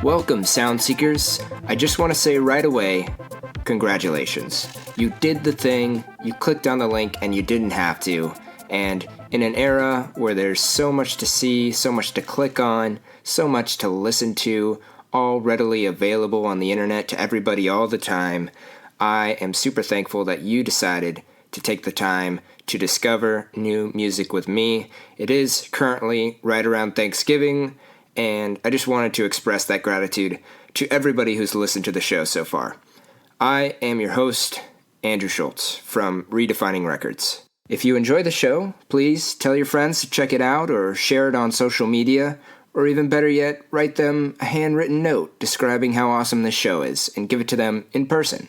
Welcome, Sound Seekers. I just want to say right away, congratulations. You did the thing, you clicked on the link, and you didn't have to. And in an era where there's so much to see, so much to click on, so much to listen to, all readily available on the internet to everybody all the time, I am super thankful that you decided to take the time to discover new music with me. It is currently right around Thanksgiving, and I just wanted to express that gratitude to everybody who's listened to the show so far. I am your host, Andrew Schultz from Redefining Records. If you enjoy the show, please tell your friends to check it out or share it on social media, or even better yet, write them a handwritten note describing how awesome this show is and give it to them in person.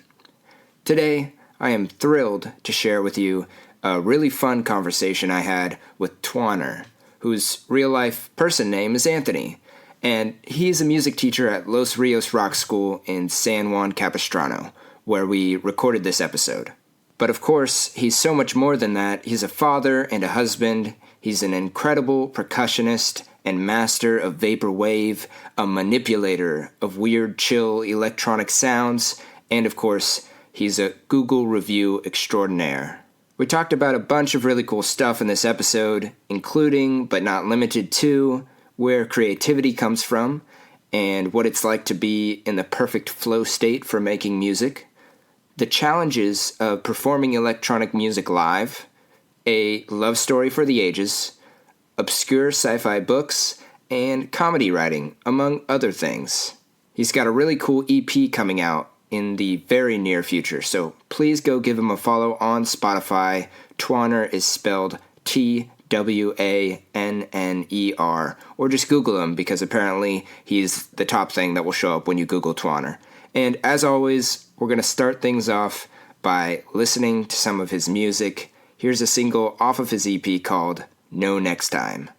Today, I am thrilled to share with you a really fun conversation I had with Twanner, whose real-life person name is Anthony, and he's a music teacher at Los Rios Rock School in San Juan Capistrano, where we recorded this episode. But of course, he's so much more than that. He's a father and a husband. He's an incredible percussionist and master of vaporwave, a manipulator of weird, chill electronic sounds, and of course, he's a Google review extraordinaire. We talked about a bunch of really cool stuff in this episode, including, but not limited to, where creativity comes from, and what it's like to be in the perfect flow state for making music, the challenges of performing electronic music live, a love story for the ages, obscure sci-fi books, and comedy writing, among other things. He's got a really cool EP coming out in the very near future, so please go give him a follow on Spotify. Twanner is spelled Twanner, or just Google him because apparently he's the top thing that will show up when you Google Twanner. And as always, we're going to start things off by listening to some of his music. Here's a single off of his EP called No Next Time.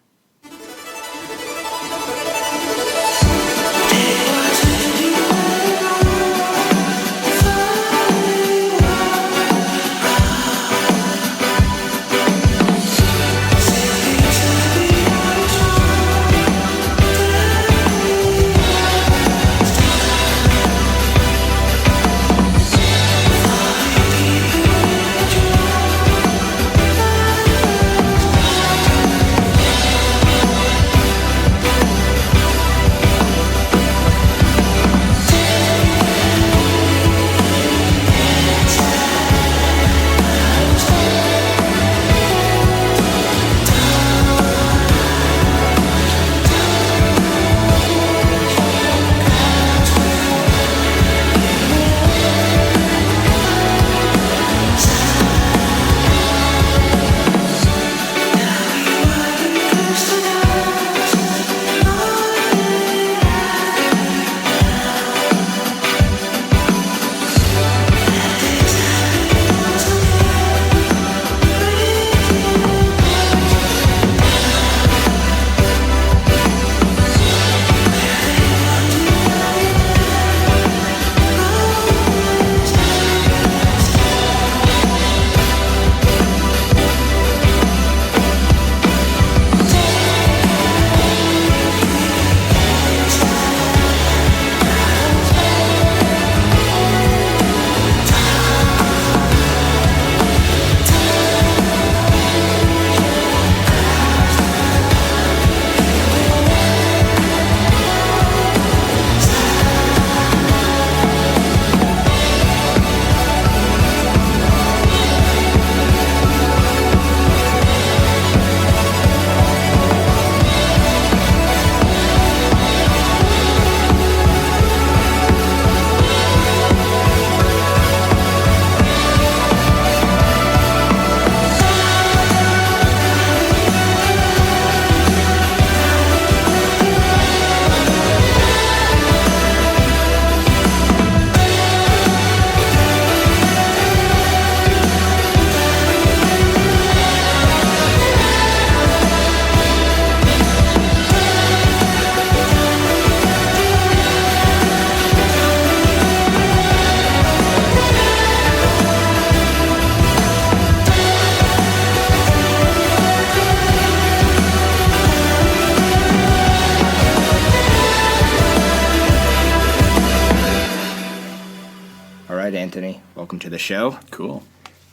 welcome to the show. Cool.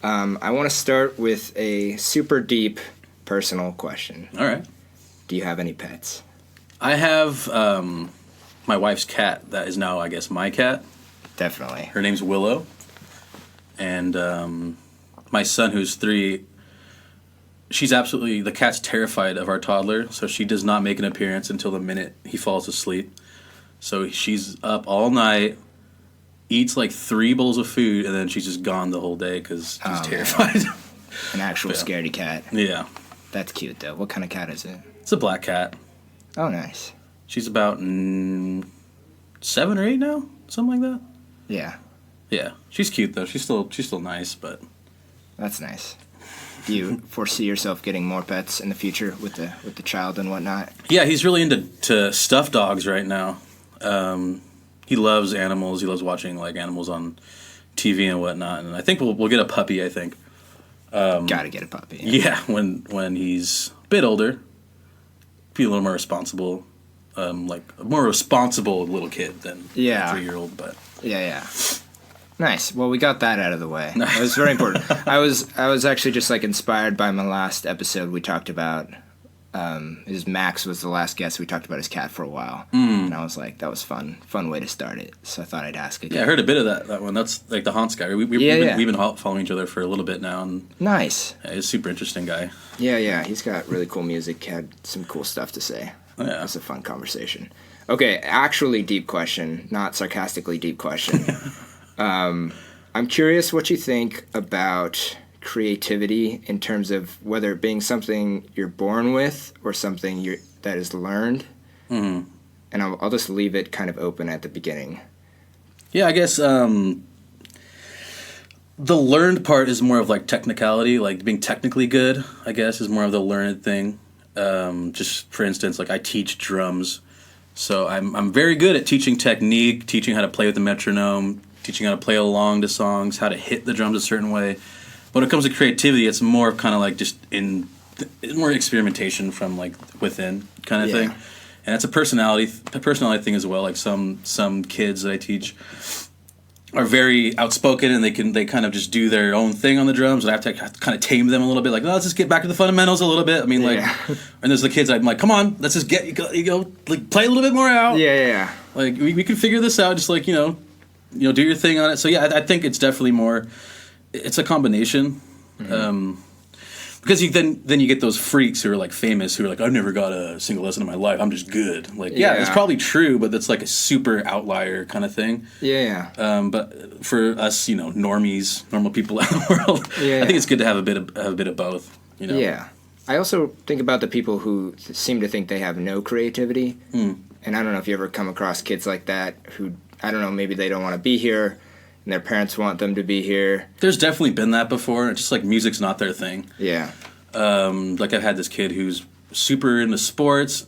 I want to start with a super deep personal question. All right. Do you have any pets? I have my wife's cat that is now, I guess, my cat. Definitely. Her name's Willow. And my son, who's 3, the cat's terrified of our toddler, so she does not make an appearance until the minute he falls asleep. So she's up all night, eats like 3 bowls of food, and then she's just gone the whole day because she's terrified. An actual scaredy cat. Yeah. That's cute, though. What kind of cat is it? It's a black cat. Oh, nice. She's about 7 or 8 now, something like that. Yeah. Yeah, she's cute though. She's still nice, but that's nice. Do you foresee yourself getting more pets in the future with the child and whatnot? Yeah, he's really into stuffed dogs right now. He loves animals. He loves watching like animals on TV and whatnot. And I think we'll get a puppy. I think. Gotta get a puppy. Yeah, when he's a bit older, be a little more responsible, like a more responsible little kid than a 3-year-old. But yeah. Nice. Well, we got that out of the way. It was very important. I was actually just like inspired by my last episode. We talked about Max was the last guest. We talked about his cat for a while, and I was like, that was fun way to start it. So I thought I'd ask again. Yeah, I heard a bit of that one. That's like the Haunts guy. We've been following each other for a little bit now, and nice. Yeah, he's a super interesting guy. Yeah. He's got really cool music. Had some cool stuff to say. Oh, yeah, it was a fun conversation. Okay, actually deep question, not sarcastically deep question. I'm curious what you think about creativity in terms of whether it being something you're born with or something that is learned. Mm-hmm. And I'll just leave it kind of open at the beginning. Yeah, I guess the learned part is more of like technicality, like being technically good, I guess, is more of the learned thing. Just for instance, like I teach drums. So I'm very good at teaching technique, teaching how to play with the metronome, teaching how to play along to songs, how to hit the drums a certain way. But when it comes to creativity, it's more kind of like just more experimentation from like within kind of thing. And it's a personality thing as well. Like some kids that I teach are very outspoken and they kind of just do their own thing on the drums, and I have to kind of tame them a little bit. Like, no, let's just get back to the fundamentals a little bit. I mean, like, and there's the kids I'm like, come on, let's just get you go like play a little bit more out. Yeah. Like we can figure this out. Just like do your thing on it. So yeah, I think it's definitely more. It's a combination. Mm-hmm. Because then you get those freaks who are like famous who are like, I've never got a single lesson in my life, I'm just good. Like, yeah, it's probably true, but that's like a super outlier kind of thing. Yeah. But for us, normies, normal people out in the world, I think it's good to have a bit of both. Yeah. I also think about the people who seem to think they have no creativity, and I don't know if you ever come across kids like that who, I don't know, maybe they don't want to be here. And their parents want them to be here. There's definitely been that before. It's just like music's not their thing. Yeah. Like I've had this kid who's super into sports,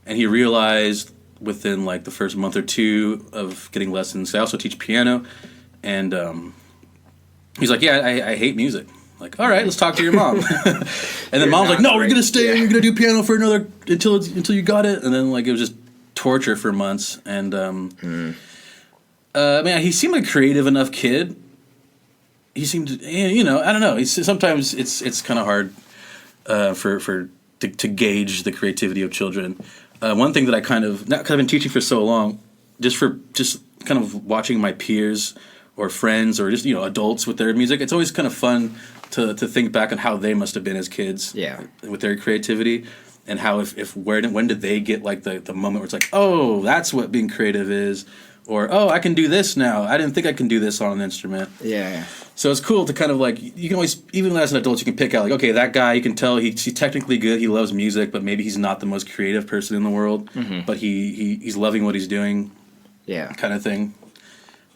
and he realized within like the first month or 2 of getting lessons. I also teach piano, and he's like, "Yeah, I hate music." Like, all right, let's talk to your mom. And then mom's like, "No, we're gonna stay. You're gonna do piano for another until you got it." And then like it was just torture for months, and. Man, he seemed like a creative enough kid. He seemed to, I don't know. Sometimes it's kind of hard to gauge the creativity of children. One thing that I kind of, not because I've been teaching for so long, just kind of watching my peers or friends or just adults with their music. It's always kind of fun to think back on how they must have been as kids. Yeah. With their creativity. And how when did they get like the moment where it's like, oh, that's what being creative is. Or, oh, I can do this now. I didn't think I can do this on an instrument. Yeah. So it's cool to kind of like, you can always, even as an adult, you can pick out like, okay, that guy, you can tell he's technically good, he loves music, but maybe he's not the most creative person in the world. Mm-hmm. But he's loving what he's doing. Yeah. Kind of thing.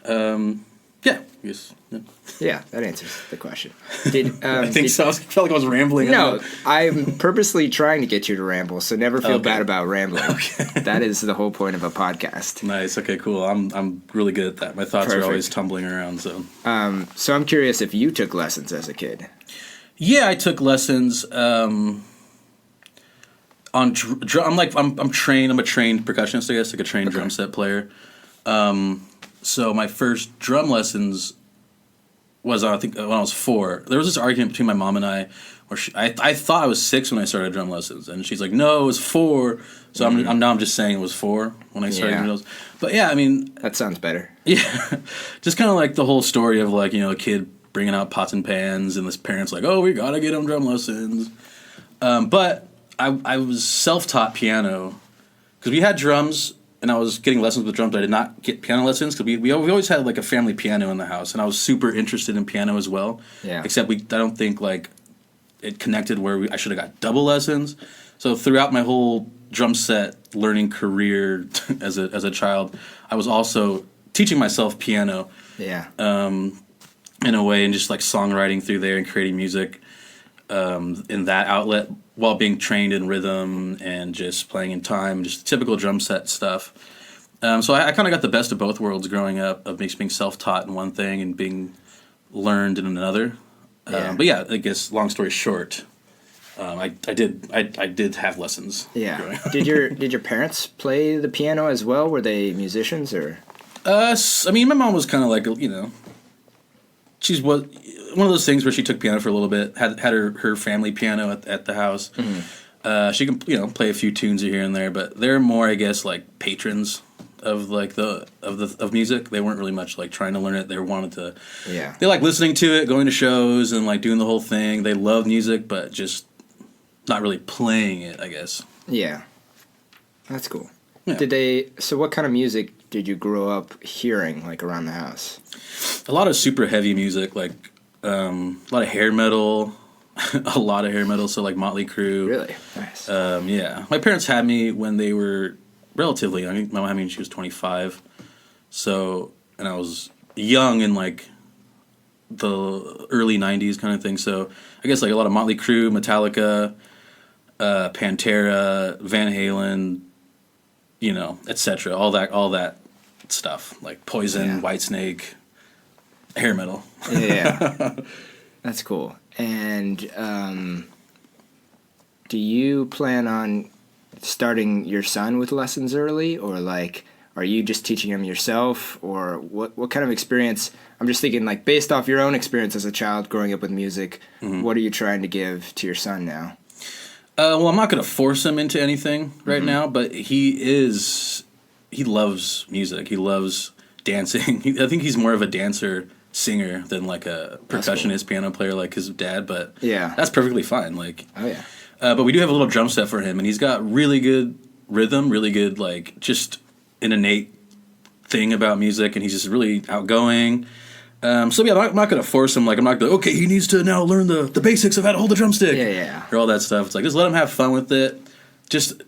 Yeah. Yes. Yeah, that answers the question. I think so. I felt like I was rambling. No, I'm purposely trying to get you to ramble, so never feel bad about rambling. Okay. That is the whole point of a podcast. Nice. Okay, cool. I'm really good at that. My thoughts are always tumbling around. So I'm curious if you took lessons as a kid. Yeah, I took lessons on I'm trained. I'm a trained percussionist, I guess, like a trained drum set player. So my first drum lessons was, I think, when I was 4. There was this argument between my mom and I where I thought I was 6 when I started drum lessons, and she's like, "No, it was 4." So I'm just saying it was 4 when I started drum lessons. But yeah, I mean, that sounds better. Yeah, just kind of like the whole story of like, a kid bringing out pots and pans, and this parent's like, "Oh, we gotta get him drum lessons." But I was self-taught piano because we had drums. And I was getting lessons with drums. I did not get piano lessons because we always had like a family piano in the house, and I was super interested in piano as well. Yeah. Except I don't think like it connected where I should have got double lessons. So throughout my whole drum set learning career as a child, I was also teaching myself piano. Yeah. In a way, and just like songwriting through there and creating music in that outlet, while being trained in rhythm and just playing in time, just typical drum set stuff. So I kind of got the best of both worlds growing up, of being self-taught in one thing and being learned in another. But yeah, I guess long story short, I did have lessons. Yeah. Did your parents play the piano as well? Were they musicians or? I mean, my mom was kind of like, she's one of those things where she took piano for a little bit, had her family piano at the house. Mm-hmm. She can play a few tunes here and there, but they're more, I guess, like patrons of like of music. They weren't really much like trying to learn it. They wanted to. Yeah. They like listening to it, going to shows, and like doing the whole thing. They love music, but just not really playing it, I guess. Yeah. That's cool. Yeah. So what kind of music did you grow up hearing like around the house? A lot of super heavy music, like a lot of hair metal, so like Motley Crue. Really? Nice. Yeah. My parents had me when they were relatively young. My mom had me when she was 25. So, and I was young in like the early 90s kind of thing. So I guess like a lot of Motley Crue, Metallica, Pantera, Van Halen, etc. All that stuff, like Poison, Whitesnake, hair metal. Yeah. That's cool. And do you plan on starting your son with lessons early, or like are you just teaching him yourself, or what kind of experience? I'm just thinking like based off your own experience as a child growing up with music, what are you trying to give to your son now? Well, I'm not going to force him into anything right now, but he loves music. He loves dancing. I think he's more of a dancer singer than like a percussionist piano player like his dad, but that's perfectly fine. Like, but we do have a little drum set for him, and he's got really good rhythm, really good like just an innate thing about music, and he's just really outgoing. So yeah, I'm not going to force him. Like, I'm not going to, okay, he needs to now learn the basics of how to hold a drumstick. Or all that stuff. It's like, just let him have fun with it. Just,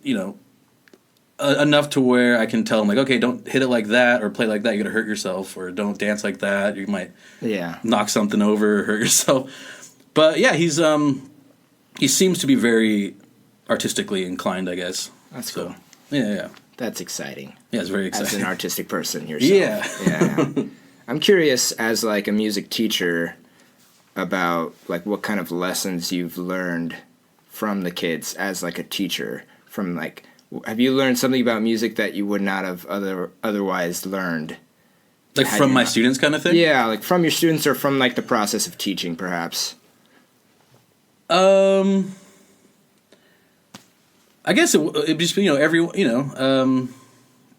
enough to where I can tell him, like, okay, don't hit it like that or play like that. You're going to hurt yourself. Or don't dance like that. You might knock something over or hurt yourself. But yeah, he seems to be very artistically inclined, I guess. That's cool. Yeah. That's exciting. Yeah, it's very exciting. As an artistic person yourself. Yeah. I'm curious, as like a music teacher, about like what kind of lessons you've learned from the kids as like a teacher. From like, have you learned something about music that you would not have otherwise learned? Like from my students, kind of thing. Yeah, like from your students, or from like the process of teaching, perhaps. I guess it just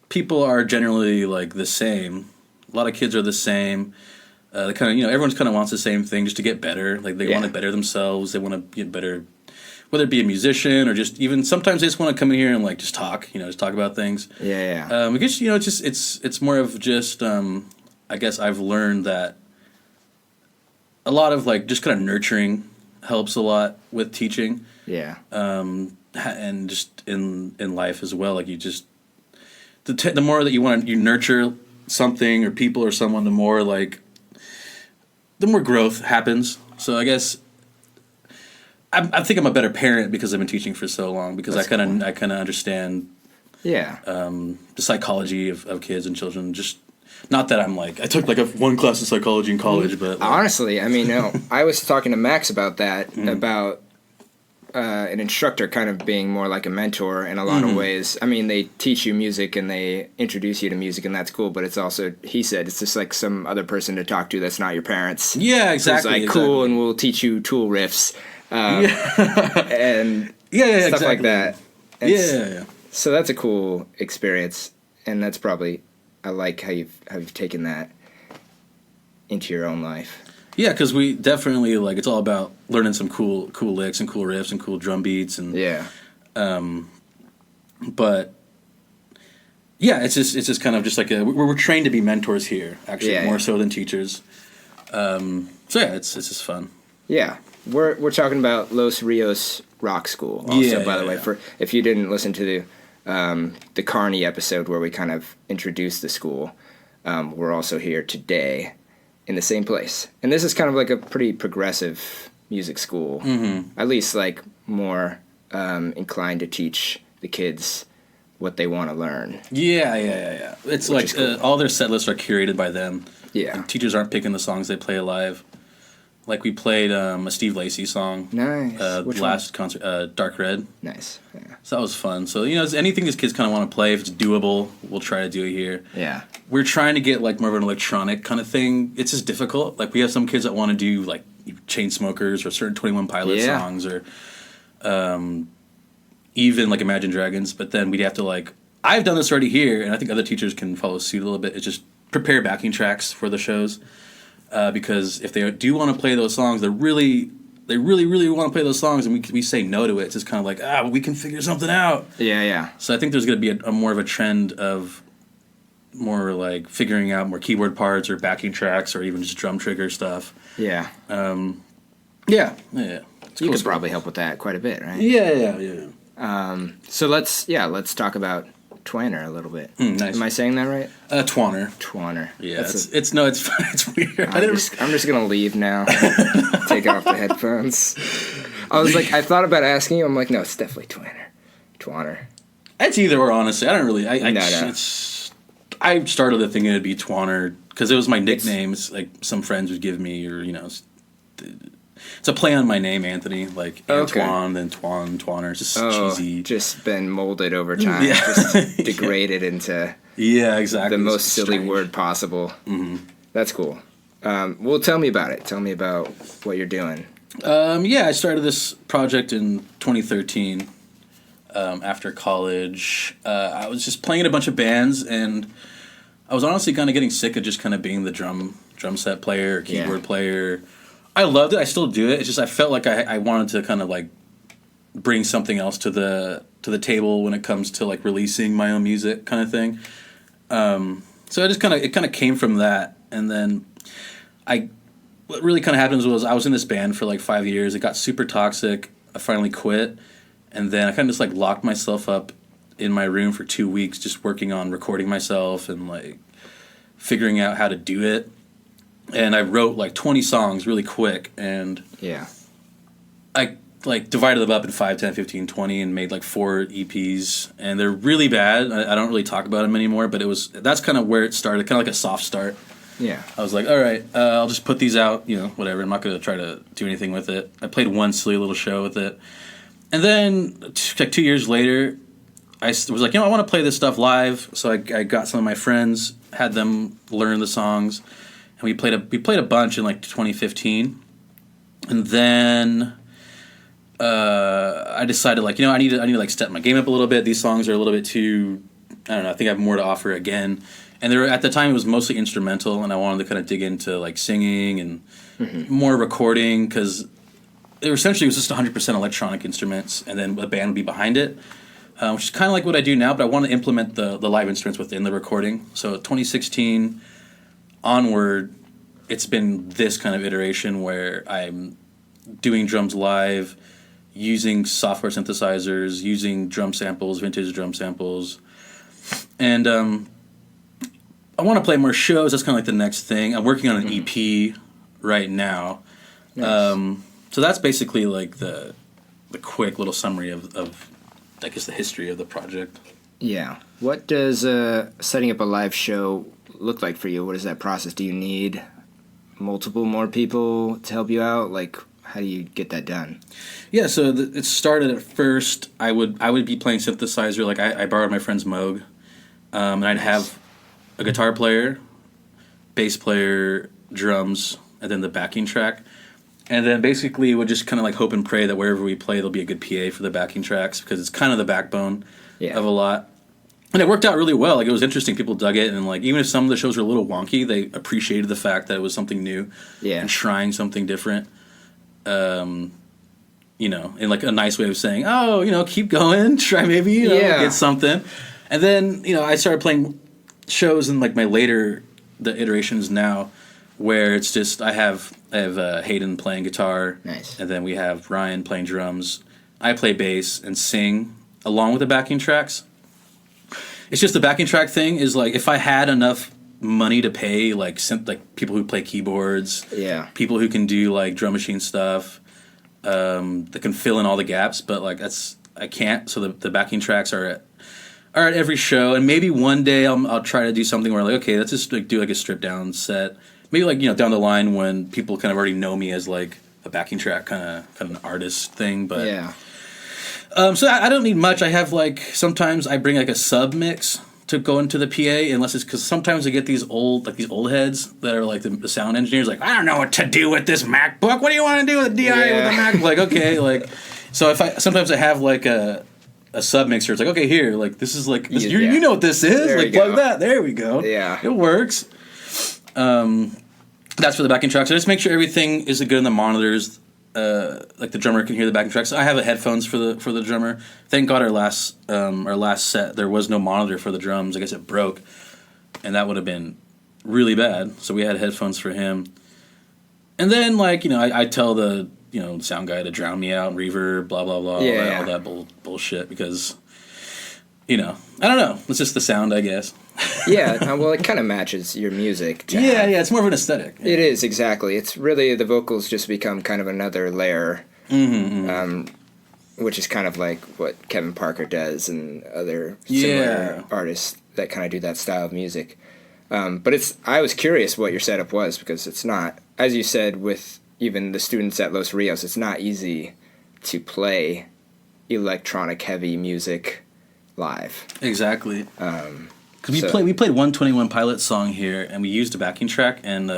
people are generally like the same. A lot of kids are the same. They kind of, everyone's kind of wants the same thing, just to get better. Like they want to better themselves. They want to get better, whether it be a musician or just even sometimes they just want to come in here and like just talk. Just talk about things. I guess it's more of just I guess I've learned that a lot of like just kind of nurturing helps a lot with teaching. And just in life as well. Like you just the more that you nurture something or people or someone, the more growth happens. So I guess I think I'm a better parent because I've been teaching for so long, because I kind of understand the psychology of kids and children. Just not that I'm like I took like one class of psychology in college, but honestly, I mean, no, I was talking to Max about that about an instructor kind of being more like a mentor in a lot of ways. I mean, they teach you music and they introduce you to music, and that's cool, but it's also, he said, it's just like some other person to talk to that's not your parents. Yeah, exactly. It's like, cool, and we'll teach you Tool riffs. And stuff like that. Yeah. So that's a cool experience, and that's probably, I like how you've taken that into your own life. Yeah, because we definitely, like, it's all about learning some cool licks and cool riffs and cool drum beats. And but, yeah, it's just kind of just like we're trained to be mentors here, actually, more so than teachers. So, yeah, it's just fun. Yeah. We're talking about Los Rios Rock School also, by the way. For if you didn't listen to the Carney episode where we kind of introduced the school, we're also here today in the same place. And this is kind of like a pretty progressive music school. At least like more inclined to teach the kids what they want to learn. Yeah. It's like cool. All their set lists are curated by them. Yeah. The teachers aren't picking the songs they play live. Like we played a Steve Lacy song. Nice. Last concert, Dark Red. Nice. Yeah. So that was fun. So, anything these kids kind of want to play, if it's doable, we'll try to do it here. Yeah. We're trying to get like more of an electronic kind of thing. It's just difficult. Like we have some kids that want to do like Chainsmokers or certain 21 Pilots songs or even like Imagine Dragons. But then we'd have to like, I've done this already here, and I think other teachers can follow suit a little bit. It's just prepare backing tracks for the shows. Because if they do want to play those songs, they really want to play those songs, and we say no to it. It's just kind of like, we can figure something out. Yeah. So I think there's going to be a more of a trend of more like figuring out more keyboard parts or backing tracks or even just drum trigger stuff. Yeah. Yeah. You could probably help with that quite a bit, right? Yeah. So let's talk about Twanner a little bit. Nice. Am I saying that right? Twanner. Yeah, it's weird. I'm just gonna leave now. Take off the headphones. I thought about asking you. I'm like, no, it's definitely Twanner. It's either or, honestly. I don't really. I started the thinking it'd be Twanner because it was my nickname. It's like some friends would give me, or it's a play on my name, Anthony, like Antoine, then Twanner. It's just cheesy. Just been molded over time. Yeah. Just degraded into exactly the most silly word possible. Mm-hmm. That's cool. Well, tell me about it. Tell me about what you're doing. I started this project in 2013 after college. I was just playing in a bunch of bands, and I was honestly kind of getting sick of just kind of being the drum set player, or keyboard player. I loved it. I still do it. It's just I felt like I wanted to kind of like bring something else to the table when it comes to like releasing my own music kind of thing. So it kind of came from that, and then what really kind of happened was I was in this band for like 5 years. It got super toxic. I finally quit, and then I kind of just like locked myself up in my room for 2 weeks, just working on recording myself and like figuring out how to do it. And I wrote like 20 songs really quick, and I like divided them up in 5, 10, 15, 20 and made like 4 EPs, and they're really bad. I don't really talk about them anymore, but that's kind of where it started, kind of like a soft start. Yeah. I was like, all right, I'll just put these out, whatever. I'm not going to try to do anything with it. I played one silly little show with it. And then like 2 years later, I was like, I want to play this stuff live. So I got some of my friends, had them learn the songs. We played a bunch in like 2015, and then I decided like I need to like step my game up a little bit. These songs are a little bit too, I don't know. I think I have more to offer again. And at the time it was mostly instrumental, and I wanted to kind of dig into like singing and more recording, because it essentially was just 100% electronic instruments, and then a band would be behind it, which is kind of like what I do now. But I want to implement the live instruments within the recording. So 2016. Onward, it's been this kind of iteration where I'm doing drums live, using software synthesizers, using drum samples, vintage drum samples, and I want to play more shows. That's kind of like the next thing. I'm working on an EP right now. Nice. So that's basically like the quick little summary of I guess the history of the project. Yeah. What does setting up a live show look like for you? What is that process? Do you need multiple more people to help you out? Like, how do you get that done? Yeah, so it started at first. I would be playing synthesizer. Like I borrowed my friend's Moog, and I'd have a guitar player, bass player, drums, and then the backing track. And then basically would just kind of like hope and pray that wherever we play, there'll be a good PA for the backing tracks because it's kind of the backbone of a lot. And it worked out really well. Like, it was interesting. People dug it. And, like, even if some of the shows were a little wonky, they appreciated the fact that it was something new and trying something different. You know, in, like, a nice way of saying, oh, you know, keep going. Try maybe, you know, get something. And then, you know, I started playing shows in, like, the iterations now where it's just I have Hayden playing guitar. Nice. And then we have Ryan playing drums. I play bass and sing along with the backing tracks. It's just the backing track thing is like if I had enough money to pay like people who play keyboards, people who can do like drum machine stuff, that can fill in all the gaps, but like I can't. So the backing tracks are at every show, and maybe one day I'll try to do something where like okay, let's just like do like a stripped down set. Maybe like, you know, down the line when people kind of already know me as like a backing track kind of an artist thing, but so I don't need much. I have like sometimes I bring like a sub mix to go into the PA, unless it's because sometimes I get these old heads that are like the sound engineers. Like, I don't know what to do with this MacBook. What do you want to do with the DI with the Mac? Like, okay, like so sometimes I have like a sub mixer. It's like okay, here, like this is like this, you know what this is. There like plug that. There we go. Yeah, it works. That's for the backing tracks. So just make sure everything is good in the monitors. Like the drummer can hear the backing tracks. I have headphones for the drummer. Thank God our last set there was no monitor for the drums. I guess it broke, and that would have been really bad. So we had headphones for him. And then like, you know, I tell the, you know, sound guy to drown me out, reverb, blah blah blah, all that bullshit because, you know, I don't know. It's just the sound, I guess. Well, it kind of matches your music. It's more of an aesthetic. It is, exactly. It's really, the vocals just become kind of another layer, which is kind of like what Kevin Parker does and other similar artists that kind of do that style of music. But I was curious what your setup was, because it's not, as you said, with even the students at Los Rios, it's not easy to play electronic heavy music live. Exactly. Because we played 121 Pilots song here, and we used a backing track, and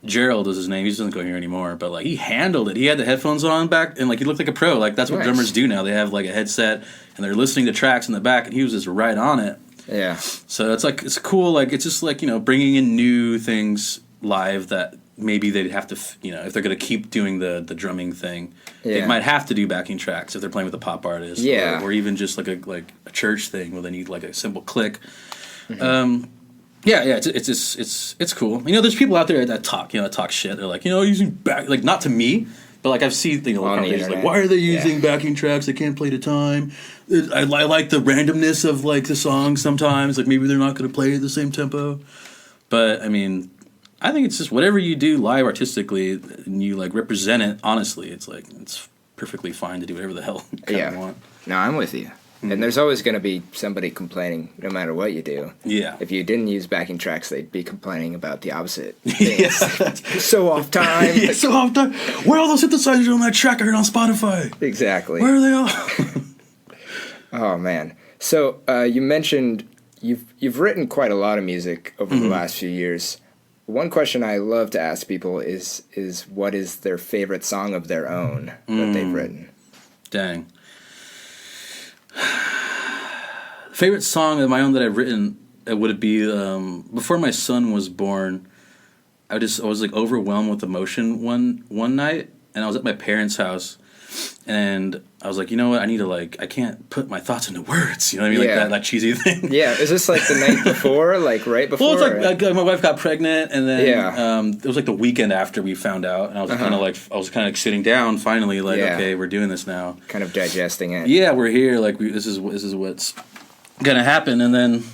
Gerald is his name. He doesn't go here anymore, but like he handled it. He had the headphones on back, and like he looked like a pro. Like that's what drummers do now. They have like a headset, and they're listening to tracks in the back, and he was just right on it. Yeah. So it's cool. Like it's just like, you know, bringing in new things live that maybe they'd have to, you know, if they're going to keep doing the drumming thing, they might have to do backing tracks if they're playing with a pop artist, or even just like a church thing where they need like a simple click. It's cool. You know, there's people out there that talk shit. They're like, you know, using like not to me, but like I've seen, you know, like why are they using backing tracks? They can't play to time. I like the randomness of like the song sometimes. Like maybe they're not going to play at the same tempo, but I mean, I think it's just whatever you do live artistically and you like represent it honestly, it's like it's perfectly fine to do whatever the hell you kind of want. No, I'm with you. And there's always going to be somebody complaining no matter what you do. Yeah. If you didn't use backing tracks, they'd be complaining about the opposite things. So off time. So off time. Where are all those synthesizers on that track I heard on Spotify? Exactly. Where are they all? Oh, man. So you mentioned you've written quite a lot of music over the last few years. One question I love to ask people is what is their favorite song of their own that they've written? Dang. Favorite song of my own that I've written would be before my son was born. I was like overwhelmed with emotion one night, and I was at my parents' house, and I was like, you know what, I can't put my thoughts into words. You know what I mean? Like that cheesy thing. Yeah. Is this like the night before, like right before? Well, it's like my wife got pregnant, and then it was like the weekend after we found out, and I was kind of like sitting down finally, like okay, we're doing this now. Kind of digesting it. Yeah, we're here. Like this is what's gonna happen, and then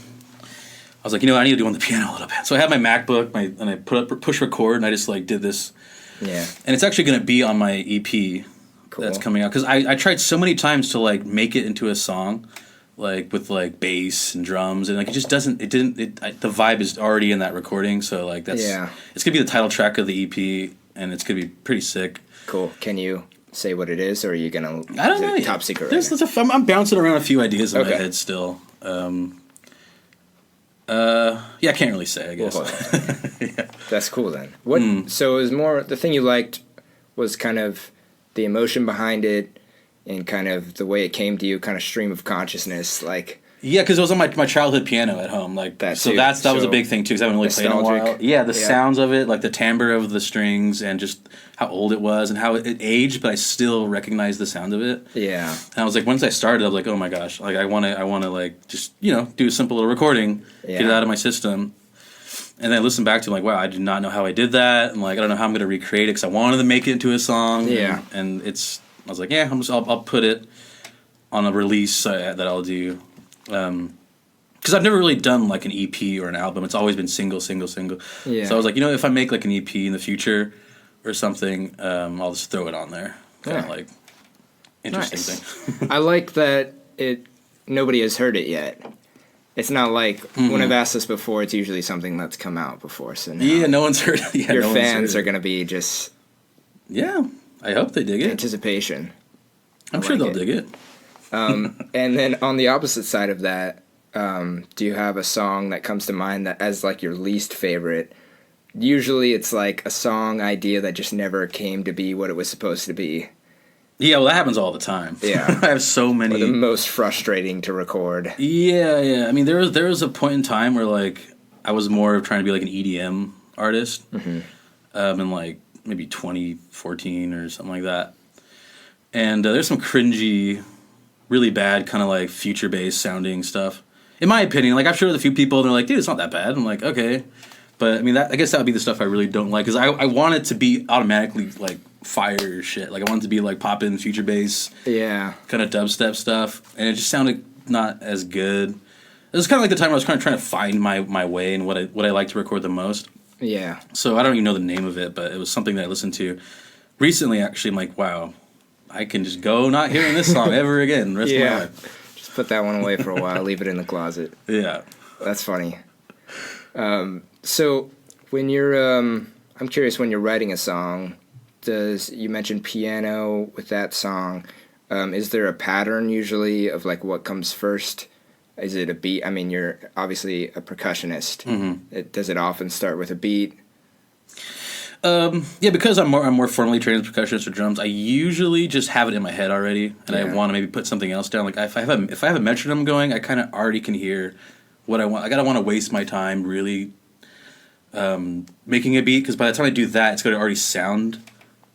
I was like, you know, I need to do on the piano a little bit. So I had my MacBook, and I push record, and I just like did this. Yeah. And it's actually gonna be on my EP. Cool. That's coming out because I tried so many times to like make it into a song, like with like bass and drums, and like it just doesn't. It didn't. The vibe is already in that recording, so like it's gonna be the title track of the EP, and it's gonna be pretty sick. Cool. Can you say what it is, or are you gonna? I don't know. Top secret. Right I'm bouncing around a few ideas in my head still. I can't really say, I guess. Well, yeah. That's cool then. What? So it was more the thing you liked was kind of the emotion behind it, and kind of the way it came to you, kind of stream of consciousness, like. Yeah, because it was on my childhood piano at home, like that. So that was a big thing too. Because I haven't really played in a while. Yeah, the sounds of it, like the timbre of the strings, and just how old it was and how it aged, but I still recognize the sound of it. Yeah. And I was like, once I started, I was like, oh my gosh, like I want to like just do a simple little recording, get it out of my system, and then I listened back to it, like, wow, I do not know how I did that, and like I don't know how I'm gonna recreate it because I wanted to make it into a song. Yeah. And I was like, yeah, I'll put it on a release that I'll do. Because I've never really done like an EP or an album. It's always been single. Yeah. So I was like, if I make like an EP in the future or something, I'll just throw it on there. Kind of like interesting thing. I like that nobody has heard it yet. It's not like when I've asked this before. It's usually something that's come out before. So now no one's heard it. Yeah, your fans are gonna be just. Yeah, I hope they dig it. Anticipation. I'm sure they'll dig it. And then on the opposite side of that, do you have a song that comes to mind that as like your least favorite? Usually it's like a song idea that just never came to be what it was supposed to be. Yeah, well, that happens all the time. Yeah. I have so many. Or the most frustrating to record. Yeah. I mean, there was a point in time where like I was more trying to be like an EDM artist, in like maybe 2014 or something like that. And there's some cringy, really bad kind of like future-based sounding stuff. In my opinion, like I've shared with a few people, and they're like, "Dude, it's not that bad." I'm like, "Okay," but I mean, I guess that would be the stuff I really don't like, because I want it to be automatically like fire shit. Like I want it to be like pop-in future bass, kind of dubstep stuff, and it just sounded not as good. It was kind of like the time I was kind of trying to find my way and what I like to record the most. Yeah. So I don't even know the name of it, but it was something that I listened to recently. Actually, I'm like, wow, I can just go not hearing this song ever again the rest of my life. Just put that one away for a while, leave it in the closet. Yeah. That's funny. So when you're, I'm curious, when you're writing a song, you mentioned piano with that song, is there a pattern usually of like what comes first? Is it a beat? I mean, you're obviously a percussionist. Mm-hmm. Does it often start with a beat? Yeah, because I'm more formally trained as a percussionist or drums, I usually just have it in my head already, and I want to maybe put something else down. Like if I have a metronome going, I kind of already can hear what I want. I gotta want to waste my time really making a beat, because by the time I do that, it's gonna already sound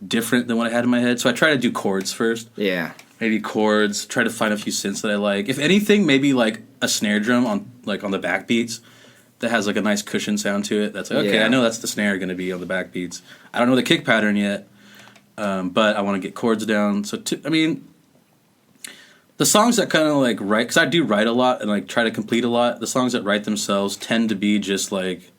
different than what I had in my head. So I try to do chords first. Yeah. Maybe chords. Try to find a few synths that I like. If anything, maybe like a snare drum on the back beats that has like a nice cushion sound to it. That's like, okay, I know that's the snare going to be on the back beats. I don't know the kick pattern yet, but I want to get chords down. So I mean, the songs that kind of like write, because I do write a lot and like try to complete a lot. The songs that write themselves tend to be just like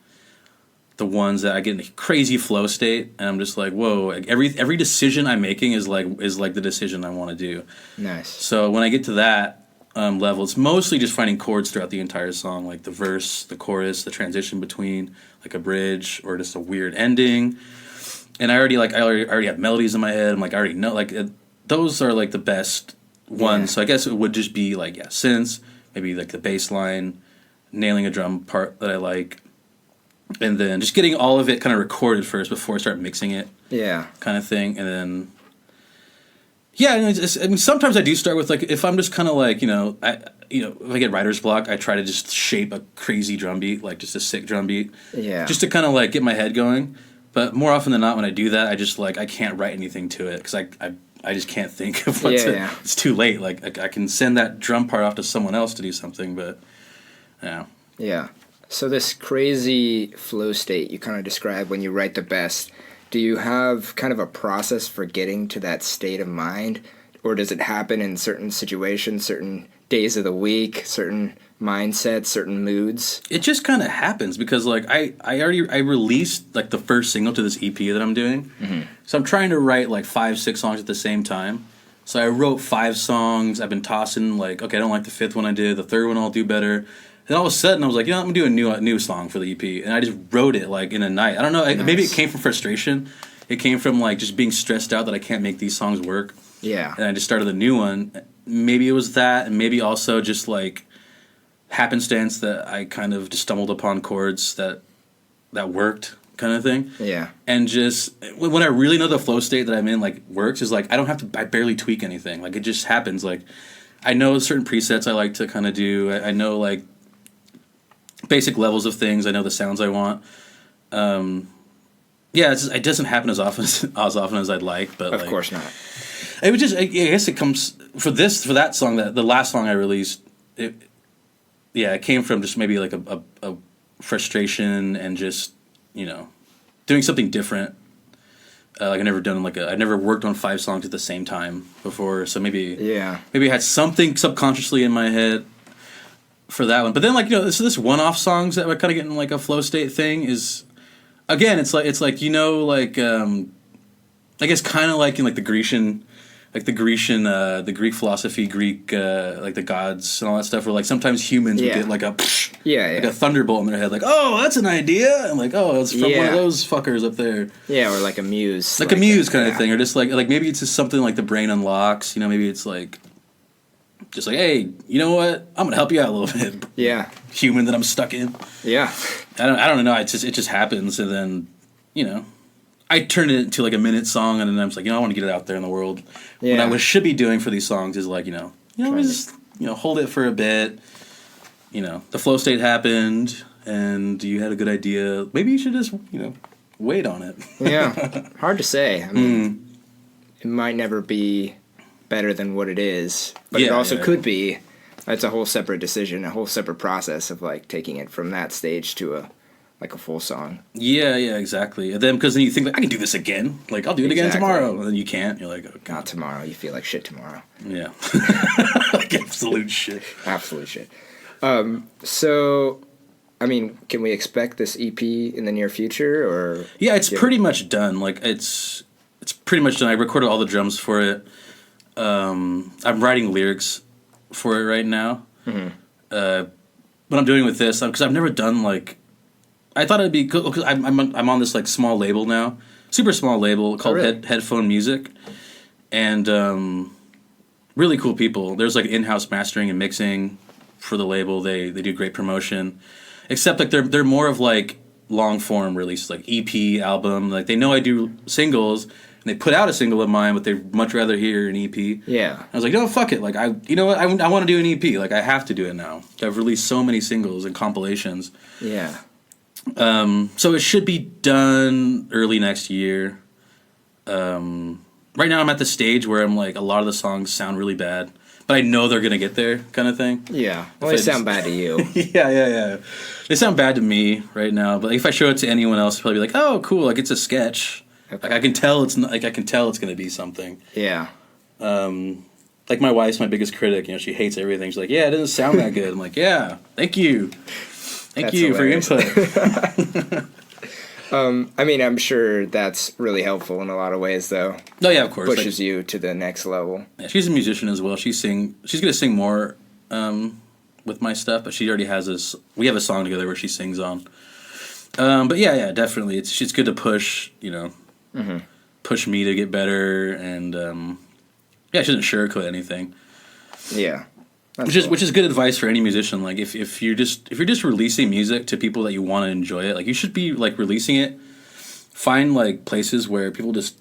the ones that I get in a crazy flow state, and I'm just like, whoa! Like every decision I'm making is like the decision I want to do. Nice. So when I get to that level, it's mostly just finding chords throughout the entire song, like the verse, the chorus, the transition between, like a bridge or just a weird ending. And I already have melodies in my head. I'm like, I already know, like those are like the best ones. Yeah. So I guess it would just be like synths, maybe like the bass line, nailing a drum part that I like. And then just getting all of it kind of recorded first before I start mixing it. Yeah. Kind of thing. And then, I mean, sometimes I do start with, like, if I'm just kind of like, if I get writer's block, I try to just shape a crazy drum beat, like just a sick drum beat. Yeah. Just to kind of, like, get my head going. But more often than not, when I do that, I just, like, I can't write anything to it because I just can't think of what to... Yeah. It's too late. Like, I can send that drum part off to someone else to do something, but, yeah. Yeah. So this crazy flow state you kind of describe when you write the best, do you have kind of a process for getting to that state of mind? Or does it happen in certain situations, certain days of the week, certain mindsets, certain moods? It just kind of happens because, like, I released, like, the first single to this EP that I'm doing. Mm-hmm. So I'm trying to write, like, 5-6 songs at the same time. So I wrote 5 songs. I've been tossing, like, okay, I don't like the 5th one I did. The 3rd one I'll do better. And all of a sudden, I was like, I'm going to do a new song for the EP. And I just wrote it, like, in a night. I don't know. Nice. Maybe it came from frustration. It came from like just being stressed out that I can't make these songs work. Yeah. And I just started a new one. Maybe it was that, and maybe also just like happenstance that I kind of just stumbled upon chords that worked, kind of thing. Yeah. And just when I really know the flow state that I'm in like works is like I barely tweak anything. Like it just happens. Like I know certain presets I like to kind of do. I know like basic levels of things. I know the sounds I want. Yeah, it doesn't happen as often as I'd like, but of course not. It would just, I guess it comes for that song, that the last song I released. It came from just maybe like a frustration and just, you know, doing something different. Like I've never worked on 5 songs at the same time before, so maybe I had something subconsciously in my head for that one. But then like, you know, this one-off songs that were kind of getting like a flow state thing is, again, it's like you know, like I guess kind of like in like the Greek philosophy, like the gods and all that stuff, where like sometimes humans would get like a like a thunderbolt in their head, like, oh, that's an idea, and like, oh, it's from one of those fuckers up there. Yeah, or like a muse. Like a muse kind of thing, or just like maybe it's just something like the brain unlocks, you know, maybe it's like just like, hey, you know what? I'm gonna help you out a little bit. Yeah. Human that I'm stuck in. Yeah. I don't know. It just happens, and then, you know, I turned it into like a minute song, and then I was like, you know, I want to get it out there in the world. Yeah. What I should be doing for these songs is like, you know, just, you know, hold it for a bit. You know, the flow state happened, and you had a good idea. Maybe you should just, you know, wait on it. Yeah. Hard to say. I mean, it might never be better than what it is, but it also could be. That's a whole separate decision, a whole separate process of like taking it from that stage to a full song. Yeah, exactly. And then because then you think like, I can do this again. Like I'll do it again tomorrow, and then you can't. You're like, okay. Not tomorrow. You feel like shit tomorrow. Yeah, like absolute shit. Absolute shit. So, I mean, can we expect this EP in the near future, or? Yeah, it's pretty much done. Like it's pretty much done. I recorded all the drums for it. I'm writing lyrics for it right now. Mm-hmm. What I'm doing with this, because I've never done like, I thought it'd be cool because I'm on this like small label now, super small label called Headphone Music, and really cool people. There's like in-house mastering and mixing for the label. They do great promotion, except like they're more of like long form releases, like EP, album. Like they know I do singles. And they put out a single of mine, but they'd much rather hear an EP. Yeah. I was like, no, fuck it. Like, you know what? I want to do an EP. Like, I have to do it now. I've released so many singles and compilations. Yeah. So it should be done early next year. Right now I'm at the stage where I'm like, a lot of the songs sound really bad, but I know they're going to get there kind of thing. Yeah. Well, they sound bad to you. Yeah. They sound bad to me right now, but if I show it to anyone else, they'll probably be like, oh, cool. Like, it's a sketch. Okay. Like I can tell it's not, like I can tell it's going to be something. Yeah. Like my wife's my biggest critic. You know, she hates everything. She's like, "Yeah, it doesn't sound that good." I'm like, "Yeah, thank you for your input." I mean, I'm sure that's really helpful in a lot of ways, though. Oh yeah, of course. Pushes you to the next level. Yeah, she's a musician as well. She's going to sing more with my stuff, but she already has this. We have a song together where she sings on. But yeah, definitely. It's good to push, you know. Mm-hmm. Push me to get better, and she doesn't sugarcoat anything. Yeah, which is good advice for any musician. Like if you're just releasing music to people that you want to enjoy it, like you should be like releasing it. Find like places where people just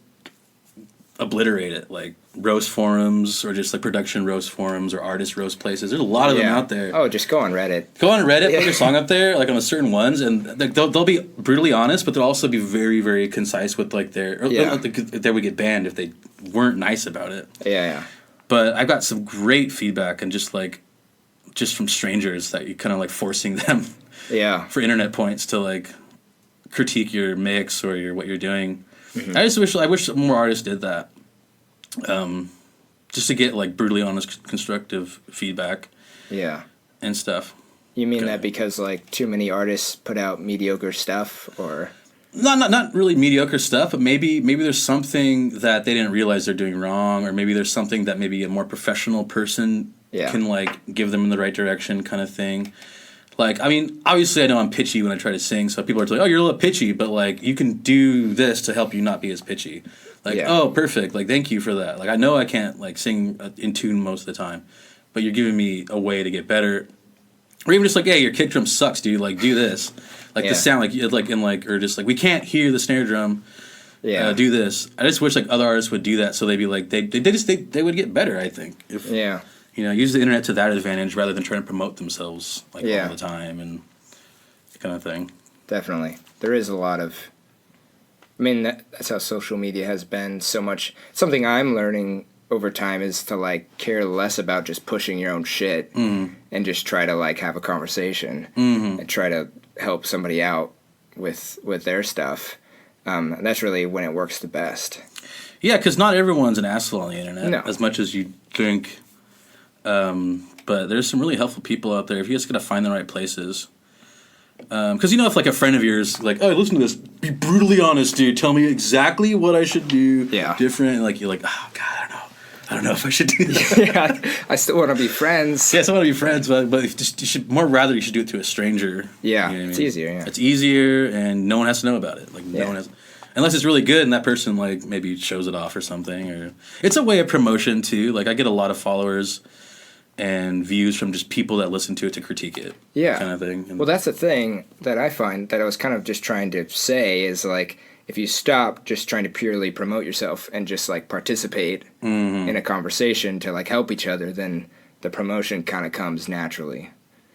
obliterate it, like roast forums or just like production roast forums or artist roast places. There's a lot of them out there. Oh, just go on Reddit. Put your song up there, like on certain ones, and they'll be brutally honest, but they'll also be very, very concise with like they would get banned if they weren't nice about it. Yeah. But I've got some great feedback, and just from strangers that you kind of like forcing them. Yeah. For internet points to like critique your mix or what you're doing. Mm-hmm. I wish more artists did that. Just to get like brutally honest, constructive feedback. Yeah. And stuff. You mean that because like too many artists put out mediocre stuff, or? Not really mediocre stuff, but maybe there's something that they didn't realize they're doing wrong, or maybe there's something that maybe a more professional person can like give them in the right direction, kind of thing. Like, I mean, obviously I know I'm pitchy when I try to sing, so people are like, oh, you're a little pitchy, but, like, you can do this to help you not be as pitchy. Like, oh, perfect. Like, thank you for that. Like, I know I can't, like, sing in tune most of the time, but you're giving me a way to get better. Or even just like, hey, your kick drum sucks, dude. Like, do this. Like, the sound, or just like, we can't hear the snare drum. Do this. I just wish, like, other artists would do that so they'd be like, they would get better, I think. If, use the internet to that advantage rather than trying to promote themselves, like, all the time and kind of thing. Definitely. There is a lot of... I mean, that's how social media has been so much. Something I'm learning over time is to, like, care less about just pushing your own shit and just try to, like, have a conversation and try to help somebody out with their stuff. And that's really when it works the best. Yeah, because not everyone's an asshole on the internet as much as you think. But there's some really helpful people out there if you just got to find the right places. Because, if, like, a friend of yours, like, oh, listen to this, be brutally honest, dude, tell me exactly what I should do different, and, like, you're like, oh, God, I don't know if I should do that. I still want to be friends. Yeah, I still want to be friends, but you should do it to a stranger. Yeah, it's easier, It's easier, and no one has to know about it. Like, no one has... Unless it's really good and that person, like, maybe shows it off or something. Or it's a way of promotion, too. Like, I get a lot of followers and views from just people that listen to it to critique it. Yeah. Kind of thing. And, well, that's the thing that I find that I was kind of just trying to say is, like, if you stop just trying to purely promote yourself and just, like, participate in a conversation to, like, help each other, then the promotion kind of comes naturally.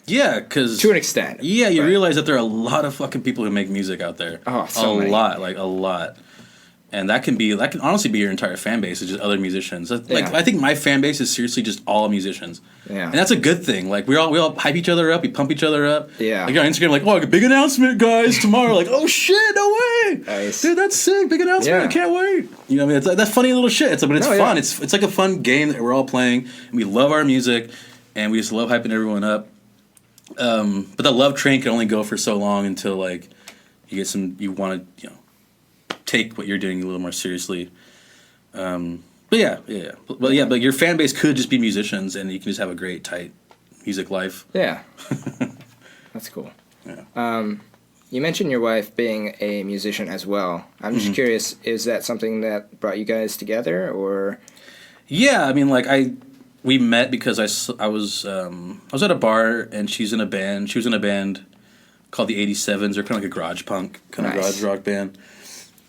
Yeah, because... To an extent. Yeah, you realize that there are a lot of fucking people who make music out there. Oh, so many. A lot. And that can honestly be your entire fan base, is just other musicians. Like, I think my fan base is seriously just all musicians. Yeah. And that's a good thing. Like, we all hype each other up, we pump each other up. Yeah. Like, on Instagram, like, oh, big announcement, guys, tomorrow. Like, oh, shit, no way. Nice. Dude, that's sick, big announcement, I can't wait. You know what I mean? It's like that funny little shit. But it's fun. Yeah. It's like a fun game that we're all playing, and we love our music, and we just love hyping everyone up. But the love train can only go for so long until, like, you want to, take what you're doing a little more seriously. But your fan base could just be musicians, and you can just have a great, tight music life. Yeah. That's cool. Yeah. You mentioned your wife being a musician as well. I'm just curious, is that something that brought you guys together, or? Yeah, I mean, like, we met because I was at a bar, and she's in a band. She was in a band called the 87s, or kind of like a garage punk, garage rock band.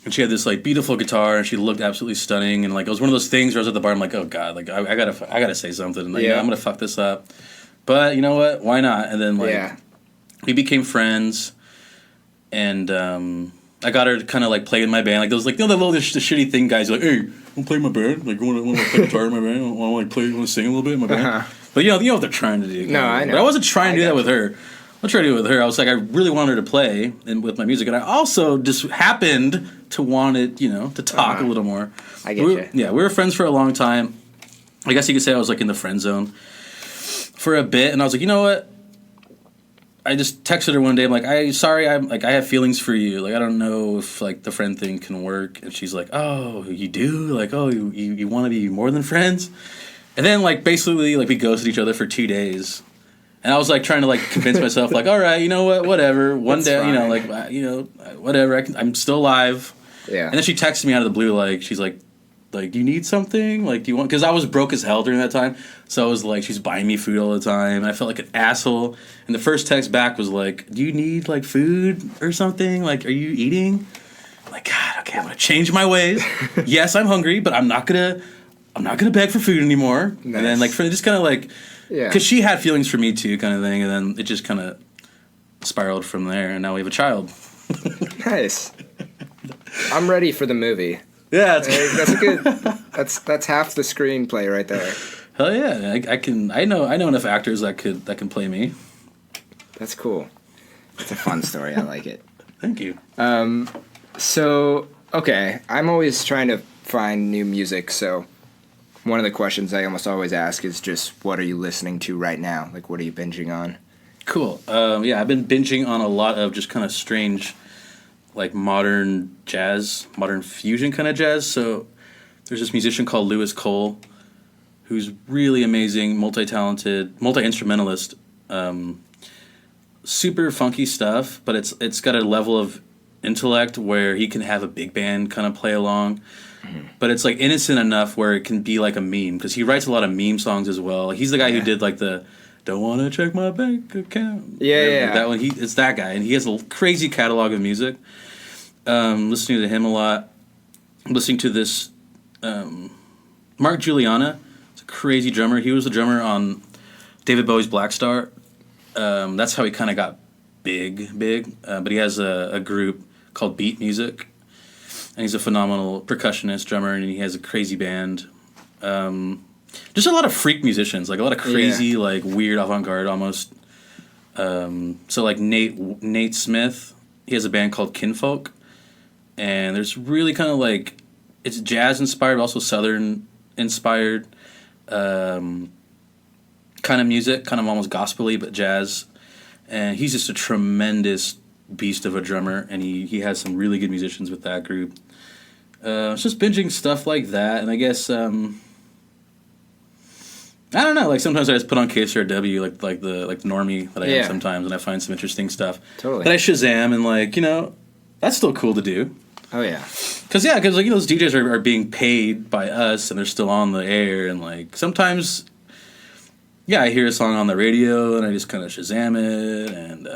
And she had this, like, beautiful guitar, and she looked absolutely stunning. And, like, it was one of those things where I was at the bar, I'm like, oh God, like, I gotta say something. And, like, I'm gonna fuck this up. But you know what? Why not? And then, like, we became friends, and I got her to kind of, like, play in my band. Like, those, like, the shitty thing guys are like, hey, want to play in my band? Like, want to play guitar in my band? Want to sing a little bit in my band? But you know what they're trying to do. No, I know. But I wasn't trying to do that with her. I tried to do it with her. I was like, I really wanted her to play with my music, and I also just happened to want it, to talk a little more. I get you. Yeah, we were friends for a long time. I guess you could say I was, like, in the friend zone for a bit, and I was like, you know what? I just texted her one day. I'm like, I have feelings for you. Like, I don't know if, like, the friend thing can work. And she's like, oh, you do? Like, oh, you want to be more than friends? And then, like, basically, like, we ghosted each other for 2 days. And I was, like, trying to, like, convince myself, like, all right, you know what, whatever. One day, whatever. I'm still alive. Yeah. And then she texted me out of the blue, like, she's like, do you need something? Like, do you want... Because I was broke as hell during that time. So I was, like, she's buying me food all the time. And I felt like an asshole. And the first text back was, like, do you need, like, food or something? Like, are you eating? I'm like, God, okay, I'm going to change my ways. Yes, I'm hungry, but I'm not going to beg for food anymore. Nice. And then, like, just kind of, like... Yeah. Because she had feelings for me, too, kind of thing. And then it just kind of spiraled from there. And now we have a child. Nice. I'm ready for the movie. Yeah, that's a good. That's half the screenplay right there. Hell yeah, I know enough actors that can play me. That's cool. It's a fun story. I like it. Thank you. So okay, I'm always trying to find new music. So one of the questions I almost always ask is just, what are you listening to right now? Like, what are you binging on? Cool. I've been binging on a lot of just kind of strange, like, modern jazz, modern fusion kind of jazz. So there's this musician called Lewis Cole, who's really amazing, multi-talented, multi-instrumentalist. super funky stuff, but it's got a level of intellect where he can have a big band kind of play along. But it's like innocent enough where it can be like a meme, because he writes a lot of meme songs as well. He's the guy who did like the "Don't Wanna Check My Bank Account." Yeah. That one. It's that guy, and he has a crazy catalog of music. Listening to him a lot. Listening to this Mark Juliana. It's a crazy drummer. He was the drummer on David Bowie's Black Star. That's how he kind of got big. But he has a group called Beat Music. And he's a phenomenal percussionist, drummer, and he has a crazy band. Just a lot of freak musicians, like a lot of crazy, like weird avant-garde almost. So like Nate Smith, he has a band called Kinfolk, and there's really kind of like, it's jazz inspired, but also Southern inspired kind of music, kind of almost gospel-y, but jazz. And he's just a tremendous beast of a drummer, and he has some really good musicians with that group. It's just binging stuff like that, and I guess I don't know. Like sometimes I just put on KCRW, like the normie that I am sometimes, and I find some interesting stuff. Totally. That I Shazam, and like that's still cool to do. Oh yeah. Because like those DJs are being paid by us, and they're still on the air, and like sometimes. Yeah, I hear a song on the radio, and I just kind of Shazam it, and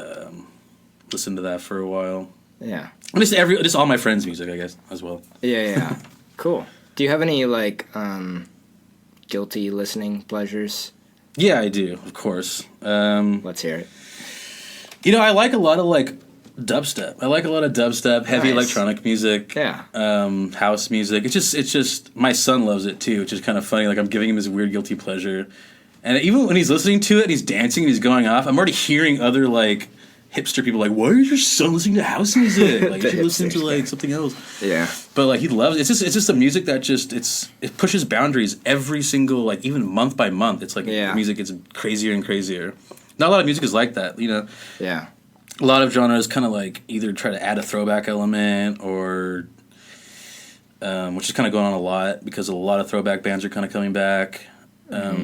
listen to that for a while. Yeah. Just all my friends' music, I guess, as well. Yeah. Cool. Do you have any, like, guilty listening pleasures? Yeah, I do, of course. Let's hear it. I like a lot of, like, dubstep. I like a lot of dubstep, heavy electronic music. Yeah. House music. It's just, my son loves it, too, which is kind of funny. Like, I'm giving him this weird guilty pleasure. And even when he's listening to it, and he's dancing, and he's going off, I'm already hearing other, like, hipster people like, why is your son listening to house music? Like, you should listen to like something else. Yeah. But like he loves it's just the music that it pushes boundaries every single, like, even month by month. It's like the music gets crazier and crazier. Not a lot of music is like that, Yeah. A lot of genres kind of like either try to add a throwback element or which is kind of going on a lot because a lot of throwback bands are kind of coming back.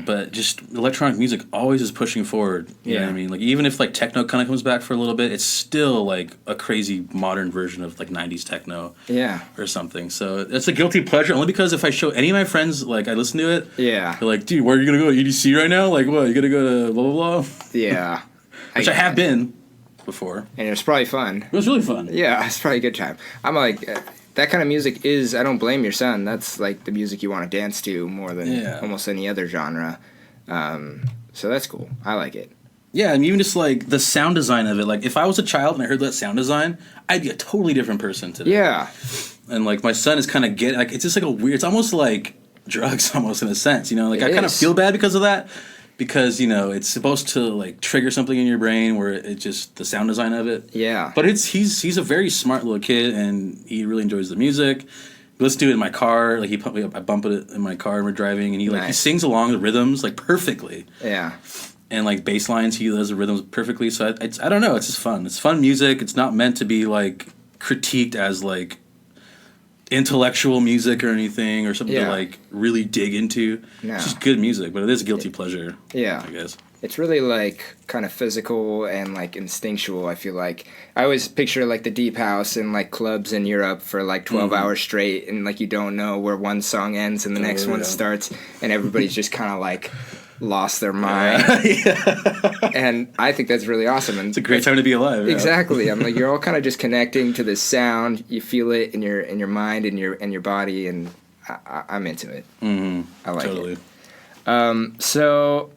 But just electronic music always is pushing forward. You know what I mean? Like, even if like techno kind of comes back for a little bit, it's still like a crazy modern version of like 90s techno. Yeah. Or something. So it's a guilty pleasure only because if I show any of my friends, like, I listen to it, they're like, dude, where are you going to go? EDC right now? Like, what? You going to go to blah, blah, blah? Yeah. Which I have been before. And it was probably fun. It was really fun. Yeah, it's probably a good time. I'm like... that kind of music is, I don't blame your son, that's like the music you want to dance to more than almost any other genre. So that's cool. I like it. Yeah, and even just like the sound design of it. Like if I was a child and I heard that sound design, I'd be a totally different person today. Yeah. And like my son is kind of like, it's just like a weird, it's almost like drugs almost in a sense, Like I kind of feel bad because of that. Because, it's supposed to, like, trigger something in your brain where it just, the sound design of it. Yeah. But he's a very smart little kid, and he really enjoys the music. He listens to it in my car. Like, I bump it in my car when we're driving, and he sings along the rhythms, like, perfectly. Yeah. And, like, bass lines, he does the rhythms perfectly. So, I don't know, it's just fun. It's fun music. It's not meant to be, like, critiqued as, like, intellectual music or anything or something to like really dig into. No. It's just good music, but it is a guilty pleasure. Yeah, I guess it's really like kind of physical and like instinctual. I feel like I always picture like the deep house and like clubs in Europe for like 12 hours straight, and like you don't know where one song ends and the next one starts, and everybody's just kind of like lost their mind. And I think that's really awesome. And it's a great time to be alive. Exactly. I'm like, you're all kind of just connecting to this sound. You feel it in your mind and your body, and I'm into it. I like it. So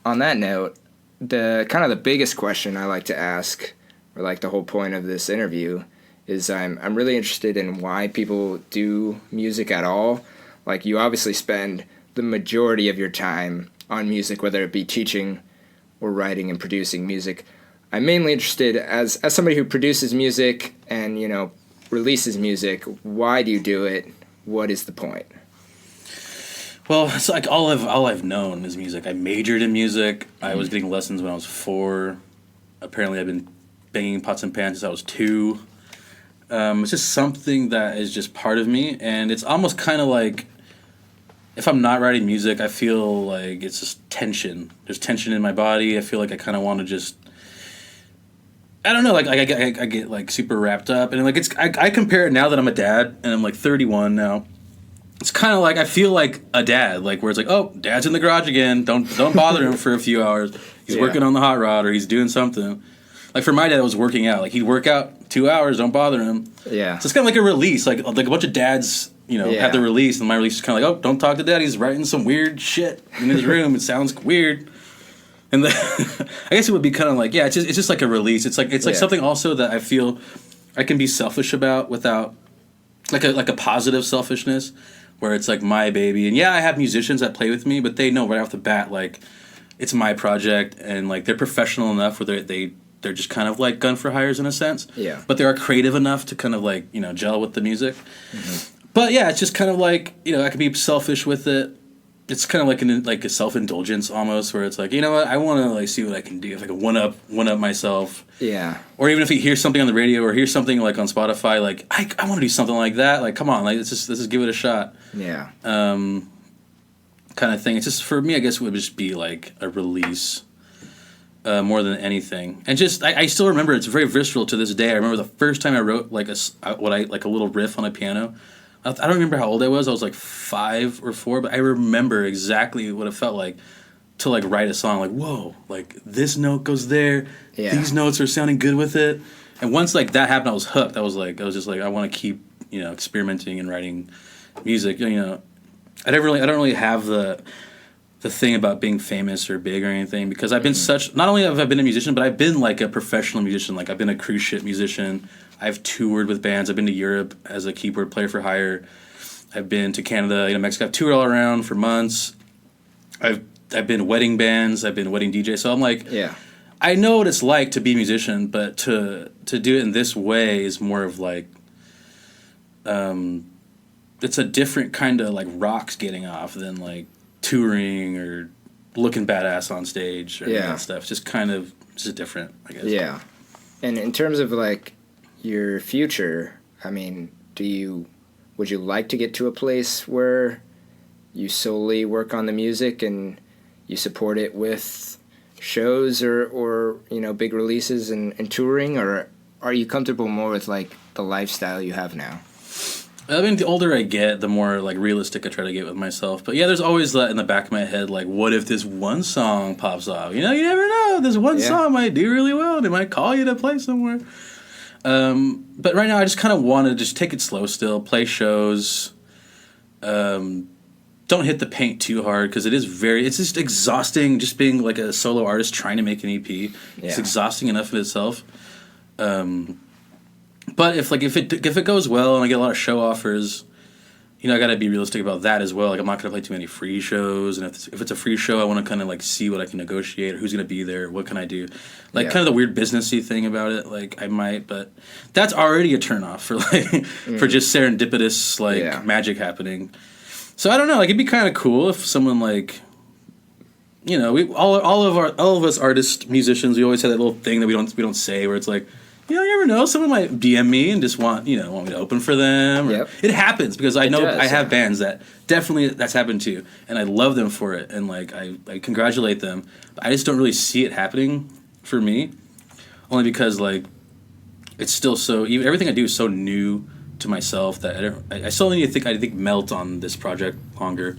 on that note, the kind of the biggest question I like to ask, or like the whole point of this interview, is I'm really interested in why people do music at all. Like, you obviously spend the majority of your time on music, whether it be teaching or writing and producing music. I'm mainly interested as somebody who produces music and, releases music. Why do you do it? What is the point? Well, it's like all I've known is music. I majored in music. I was getting lessons when I was 4. Apparently, I've been banging pots and pans since I was 2. It's just something that is just part of me, and it's almost kind of like, if I'm not writing music, I feel like it's just tension. There's tension in my body. I feel like I kind of want to just I don't know, like I get like super wrapped up, and like I compare it now that I'm a dad and I'm like 31 now. It's kind of like I feel like a dad, like where it's like, oh, dad's in the garage again. Don't bother him for a few hours. He's working on the hot rod or he's doing something. Like for my dad, it was working out. Like he'd work out 2 hours. Don't bother him. Yeah. So it's kind of like a release. Like a bunch of dads, have the release, and my release is kind of like, oh, don't talk to dad. He's writing some weird shit in his room. It sounds weird. And then, I guess it would be kind of like, it's just like a release. It's like something also that I feel I can be selfish about without like a positive selfishness, where it's like my baby. And I have musicians that play with me, but they know right off the bat like it's my project, and like they're professional enough where they're just kind of like gun for hires in a sense. Yeah. But they are creative enough to kind of like gel with the music. Mm-hmm. But it's just kind of like I can be selfish with it. It's kind of like a self-indulgence almost, where it's like, you know what, I want to like see what I can do, if I can one up myself. Yeah. Or even if you hear something on the radio or hear something like on Spotify, like I want to do something like that. Like, come on, like let's just give it a shot. Yeah. Kind of thing. It's just, for me, I guess it would just be like a release more than anything. And just I still remember, it's very visceral to this day. I remember the first time I wrote like a little riff on a piano. I don't remember how old I was. I was like 5 or 4, but I remember exactly what it felt like to like write a song. Like, whoa, like this note goes there. Yeah. These notes are sounding good with it. And once like that happened, I was hooked. I was just like, I want to keep experimenting and writing music. I don't really have the thing about being famous or big or anything, because I've been not only have I been a musician, but I've been like a professional musician. Like I've been a cruise ship musician. I've toured with bands. I've been to Europe as a keyboard player for hire. I've been to Canada, Mexico. I've toured all around for months. I've been wedding bands. I've been wedding DJ. So I'm like, I know what it's like to be a musician, but to do it in this way is more of like, it's a different kind of like rocks getting off than like touring or looking badass on stage or any of that stuff. It's just kind of just different, I guess. Yeah. And in terms of like your future, I mean, would you like to get to a place where you solely work on the music and you support it with shows or big releases and touring, or are you comfortable more with like the lifestyle you have now? I mean, the older I get, the more like realistic I try to get with myself. But there's always that in the back of my head, like, what if this one song pops off? You never know. This one song might do really well. They might call you to play somewhere. But right now, I just kind of want to just take it slow still, play shows. Don't hit the paint too hard, because it's just exhausting just being like a solo artist trying to make an EP. Yeah. It's exhausting enough in itself. But if it goes well and I get a lot of show offers, I got to be realistic about that as well. Like, I'm not going to play too many free shows, and if it's a free show, I want to kind of like see what I can negotiate, or who's going to be there, what can I do, like kind of the weird businessy thing about it. Like, I might, but that's already a turnoff for like for just serendipitous like magic happening. So I don't know. Like, it'd be kind of cool if someone like, we all of us artists, musicians, we always have that little thing that we don't say, where it's like, you never know. Someone might DM me and just want me to open for them. It happens, because I know I have bands that definitely that's happened to, and I love them for it, and like I congratulate them. But I just don't really see it happening for me, only because like it's still everything I do is so new to myself that I still need to think melt on this project longer.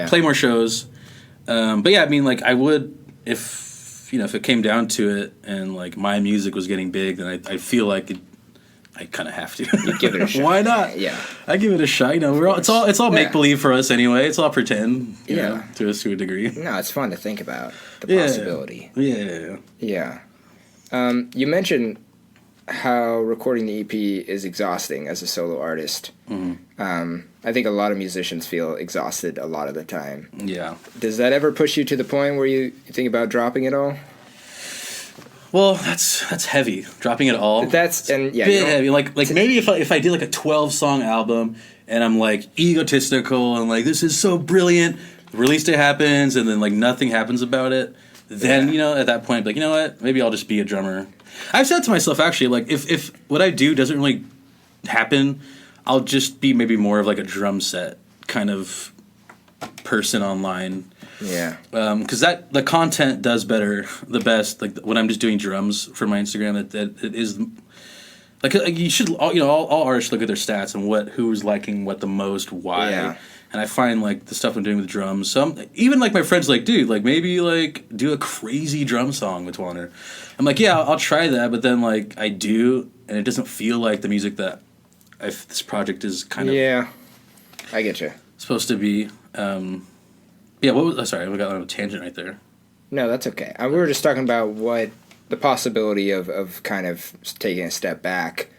Play more shows. But I mean, like, I would if it came down to it and like my music was getting big, then I feel like I kind of have to. You give it a shot. Why not? Yeah, I give it a shot. It's all make believe for us anyway. It's all pretend. To a degree. No, it's fun to think about the possibility. Yeah. You mentioned how recording the EP is exhausting as a solo artist. Mm-hmm. I think a lot of musicians feel exhausted a lot of the time. Yeah. Does that ever push you to the point where you think about dropping it all? Well, that's heavy. Dropping it all. That's bit heavy. Like maybe if I did like a 12-song album and I'm like egotistical and like, this is so brilliant, the release day happens and then like nothing happens about it, then at that point, like, what? Maybe I'll just be a drummer. I've said to myself, actually, like, if what I do doesn't really happen, I'll just be maybe more of like a drum set kind of person online. Yeah. Because the content does better, the best. Like when I'm just doing drums for my Instagram, it is like you should all artists should look at their stats and who's liking what the most, why. Yeah. And I find like the stuff I'm doing with drums. Even like my friends like, dude, like maybe like do a crazy drum song with Twanner. I'm like, yeah, I'll try that, but then like I do, and it doesn't feel like the music that this project is kind of. Yeah, I get you. Supposed to be. Yeah, sorry, we got on a tangent right there. No, that's okay. We were just talking about what the possibility of kind of taking a step back.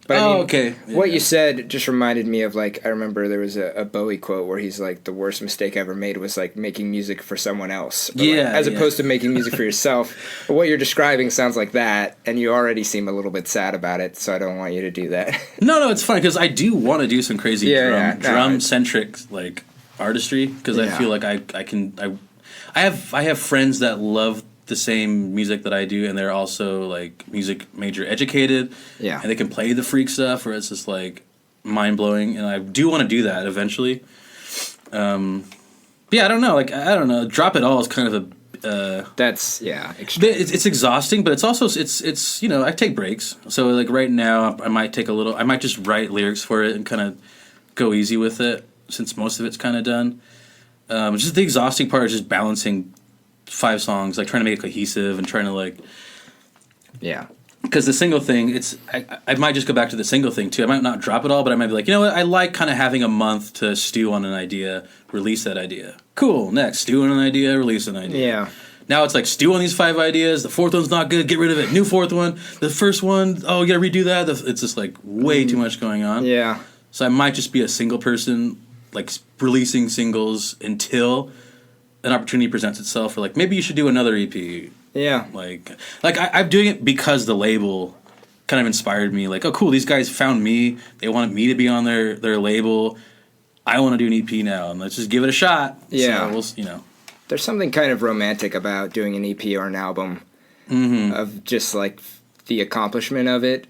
But I mean, okay. What you said just reminded me of, like, I remember there was a Bowie quote where he's like, the worst mistake I ever made was, like, making music for someone else. But, like, as opposed to making music for yourself. But what you're describing sounds like that, and you already seem a little bit sad about it, so I don't want you to do that. No, it's funny, because I do want to do some crazy drum-centric, like, artistry, because I feel like I have friends that love the same music that I do, and they're also like music major educated, and they can play the freak stuff where it's just like mind blowing, and I do want to do that eventually. Yeah, I don't know. Drop it all is kind of a it's exhausting, but it's also it's I take breaks. So like right now, I might just write lyrics for it and kind of go easy with it since most of it's kind of done. Just the exhausting part is just balancing 5 songs, like trying to make it cohesive and trying to like, because the single thing, I might just go back to the single thing too. I might not drop it all, but I might be like, you know what, I like kind of having a month to stew on an idea, release that idea. Cool, next, stew on an idea, release an idea. Yeah. Now it's like stew on these 5 ideas, the 4th one's not good, get rid of it, new 4th one, the first one, oh, you gotta redo that. It's just like way too much going on. Yeah. So I might just be a single person, like releasing singles until an opportunity presents itself, or like maybe you should do another EP. Yeah. Like I'm doing it because the label kind of inspired me. Like, oh, cool, these guys found me. They wanted me to be on their label. I want to do an EP now, and let's just give it a shot. Yeah. So There's something kind of romantic about doing an EP or an album, of just like the accomplishment of it.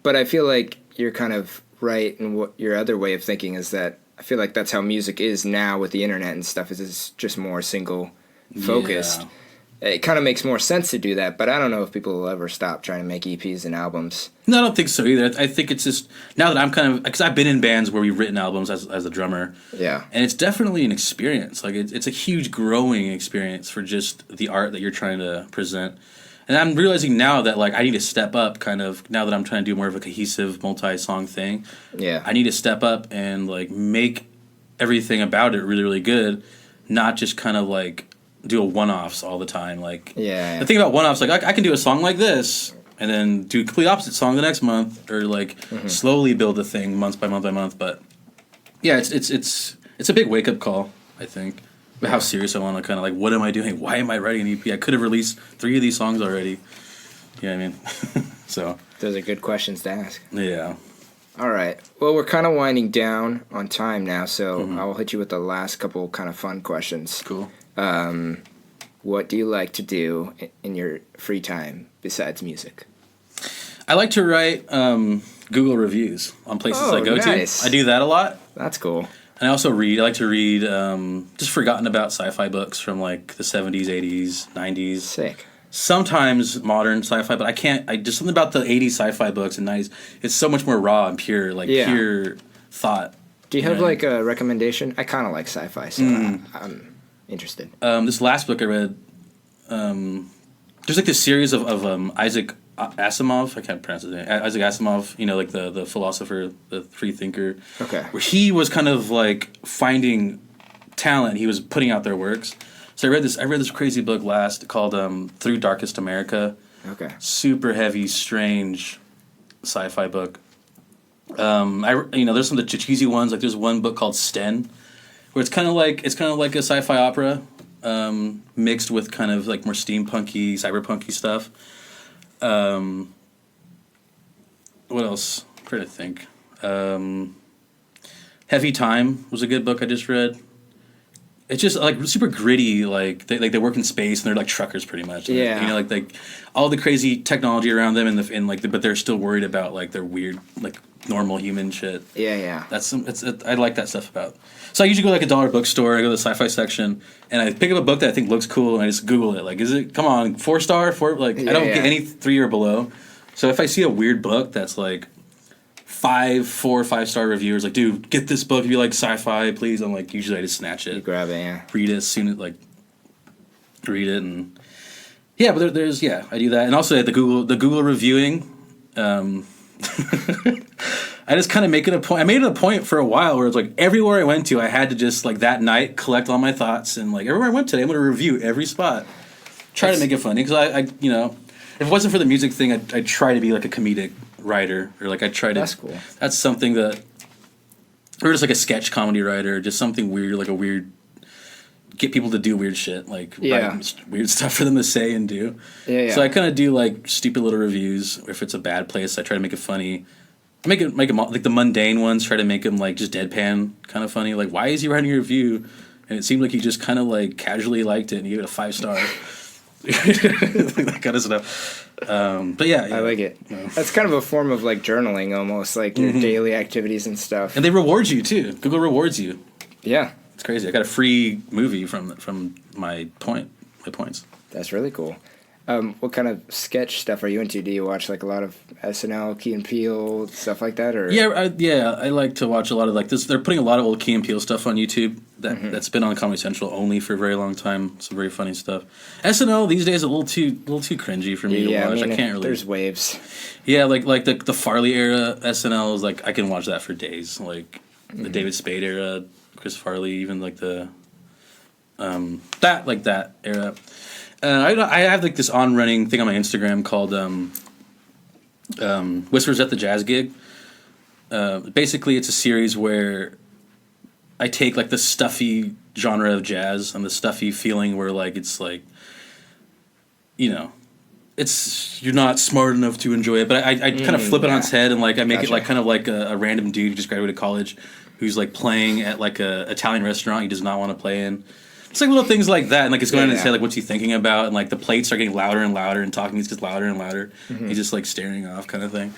But I feel like you're kind of right, and what your other way of thinking is that I feel like that's how music is now with the internet and stuff. Is it's just more single focused. Yeah. It kind of makes more sense to do that, but I don't know if people will ever stop trying to make EPs and albums. No, I don't think so either. I think it's just now that I'm kind of, because I've been in bands where we've written albums as a drummer. Yeah, and it's definitely an experience. Like it's a huge growing experience for just the art that you're trying to present. And I'm realizing now that like I need to step up kind of, now that I'm trying to do more of a cohesive multi-song thing. Yeah. I need to step up and like make everything about it really, really good, not just kind of like do a one-offs all the time. Like the thing about one-offs, like I can do a song like this and then do a complete opposite song the next month, or like slowly build the thing month by month by month. But yeah, it's a big wake-up call, I think. How serious I want to kind of like, what am I doing? Why am I writing an EP? I could have released 3 of these songs already. You know what I mean? So those are good questions to ask. Yeah. All right. Well, we're kind of winding down on time now, so I will hit you with the last couple kind of fun questions. Cool. What do you like to do in your free time besides music? I like to write Google reviews on places I go to. I do that a lot. That's cool. And I also read. I like to read just forgotten about sci-fi books from like the 70s, 80s, 90s. Sick. Sometimes modern sci-fi, but I can't. Just something about the 80s sci-fi books and 90s. It's so much more raw and pure, like pure thought. Do you have like a recommendation? I kind of like sci-fi, so I'm interested. This last book I read, there's like this series of Isaac Asimov, I can't pronounce his name. Isaac Asimov, like the philosopher, the free thinker. Okay. Where he was kind of like finding talent. He was putting out their works. So I read this crazy book last called Through Darkest America. Okay. Super heavy, strange sci-fi book. There's some of the cheesy ones. Like there's one book called Sten, where it's kind of like a sci-fi opera, mixed with kind of like more steampunky, cyberpunky stuff. What else? I'm trying to think. Heavy Time was a good book I just read. It's just like super gritty. Like they work in space and they're like truckers pretty much. Yeah. Like all the crazy technology around them but they're still worried about like their weird like normal human shit. Yeah. I like that stuff about. So I usually go to like a dollar bookstore. I go to the sci-fi section, and I pick up a book that I think looks cool, and I just Google it. Like, is it? Come on, 4-star? I don't get any 3 or below. So if I see a weird book that's like 4 or 5-star reviewers, like, dude, get this book if you like sci-fi, please. I'm like, usually I just snatch it. You grab it, yeah. Read it as soon as read it and but there's I do that, and also at the Google reviewing. I just kind of make it a point. I made it a point for a while where it's like everywhere I went to, I had to just like that night collect all my thoughts, and like everywhere I went today, I'm going to review every spot. Try to make it funny because I if it wasn't for the music thing, I'd try to be like a comedic writer, or like I try to. That's cool. That's something that, or just like a sketch comedy writer, just something weird, like a weird. Get people to do weird shit, like write weird stuff for them to say and do. Yeah. So I kind of do like stupid little reviews. If it's a bad place, I try to make it funny. Make them like the mundane ones. Try to make them like just deadpan, kind of funny. Like, why is he writing a review? And it seemed like he just kind of like casually liked it, and he gave it a 5-star. That kind of stuff. But yeah, I like it. That's kind of a form of like journaling, almost like your daily activities and stuff. And they reward you too. Google rewards you. Yeah. It's crazy. I got a free movie from my points. That's really cool. What kind of sketch stuff are you into? Do you watch like a lot of SNL, Key and Peele, stuff like that, or? I like to watch a lot of like this. They're putting a lot of old Key and Peele stuff on YouTube that's been on Comedy Central only for a very long time. Some very funny stuff. SNL these days is a little too cringy for me to watch. I can't really. There's waves. Yeah, like the Farley era SNL is like I can watch that for days. Like the David Spade era. Chris Farley, even like the that era. I have like this on-running thing on my Instagram called Whispers at the Jazz Gig. Basically, it's a series where I take like the stuffy genre of jazz and the stuffy feeling where like it's like, it's you're not smart enough to enjoy it, but I kind of flip it on its head and like I make it like kind of like a random dude who just graduated college who's like playing at like a Italian restaurant he does not want to play in. It's like little things like that, and like it's going on his head, like what's he thinking about, and like the plates are getting louder and louder, and talking gets louder and louder. He's just like staring off, kind of thing.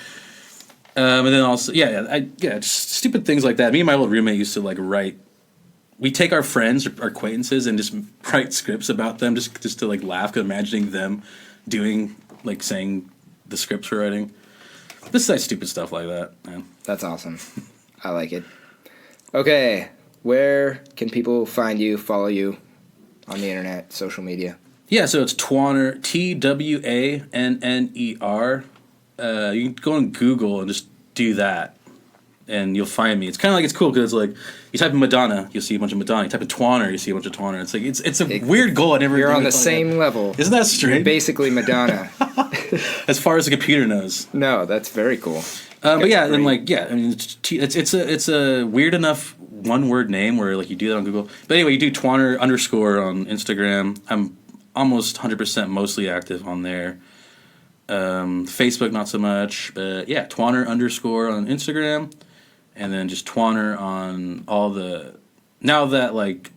And then also, just stupid things like that. Me and my old roommate used to like write. We take our friends, our acquaintances, and just write scripts about them, just to like laugh, imagining them doing like saying the scripts we're writing. This is like stupid stuff like that, man. That's awesome. I like it. Okay, where can people find you, follow you on the internet, social media? Yeah, so it's Twanner, Twanner. You can go on Google and just do that, and you'll find me. It's kind of like, it's cool because it's like, you type in Madonna, you'll see a bunch of Madonna. You type in Twanner, you see a bunch of Twanner. It's like, it's a weird goal. You're on the same level. Isn't that strange? You're basically Madonna. As far as the computer knows. No, that's very cool. But yeah, and like I mean, it's a weird enough one-word name where like you do that on Google. But anyway, you do Twanner _ on Instagram. I'm almost 100% mostly active on there. Facebook not so much, but yeah, Twanner _ on Instagram, and then just Twanner on all the. Now that like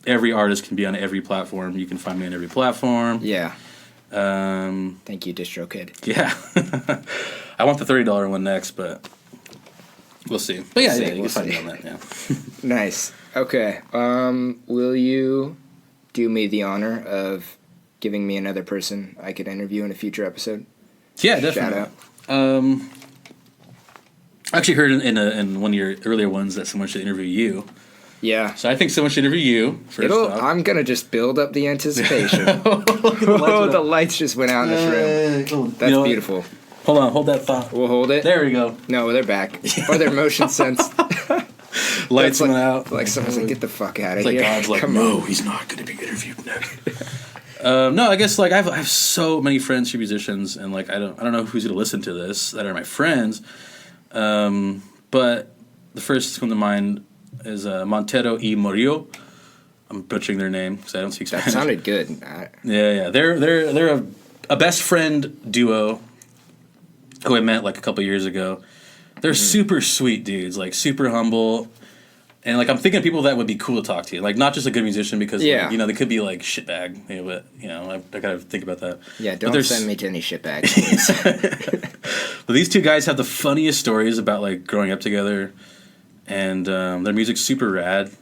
every artist can be on every platform, you can find me on every platform. Yeah. Thank you, DistroKid. Yeah. I want the $30 one next, but we'll see. But yeah, you can find me on that. Yeah. Nice. Okay. Will you do me the honor of giving me another person I could interview in a future episode? Yeah, definitely. Shout out. I actually heard in one of your earlier ones that someone should interview you. Yeah. So I think someone should interview you first off. I'm going to just build up the anticipation. The lights just went out in this room. That's beautiful. Hold on, hold that thought. We'll hold it. There we go. No, they're back. Or they're motion sensed. Lights went out. Like someone's like, get the fuck out of here. Like God's like, no, he's not going to be interviewed next. No, I guess like I have so many friends who are musicians, and like I don't know who's going to listen to this that are my friends. But the first to come to mind is Montero y Murillo. I'm butchering their name because I don't speak Spanish. That sounded good. Yeah. They're a best friend duo who I met like a couple years ago. They're super sweet dudes, like super humble, And like I'm thinking of people that would be cool to talk to, like not just a good musician because like, they could be like shitbag, but I gotta think about that. Yeah, don't send me to any shitbags. But these two guys have the funniest stories about like growing up together, and their music's super rad,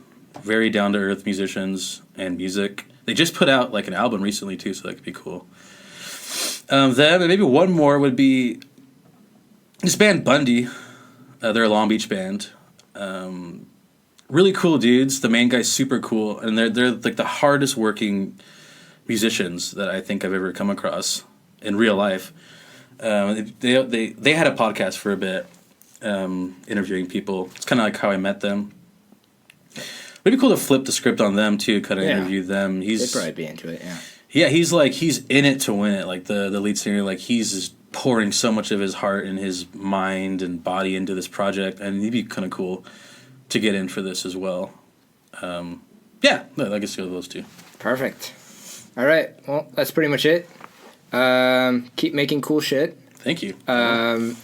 very down to earth musicians and music. They just put out like an album recently too, so that could be cool. Them and maybe one more would be this band Bundy. They're a Long Beach band. Really cool dudes. The main guy's super cool, and they're like the hardest working musicians that I think I've ever come across in real life. They had a podcast for a bit, interviewing people. It's kind of like how I met them. It'd be cool to flip the script on them too, kind of interview them. They'd probably be into it. Yeah. Yeah, he's in it to win it. Like the lead singer, like he's just pouring so much of his heart and his mind and body into this project, and he'd be kind of cool to get in for this as well. Yeah, I guess those two. Perfect. All right. Well, that's pretty much it. Keep making cool shit. Thank you. And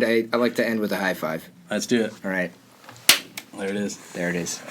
I like to end with a high five. Let's do it. All right. There it is. There it is.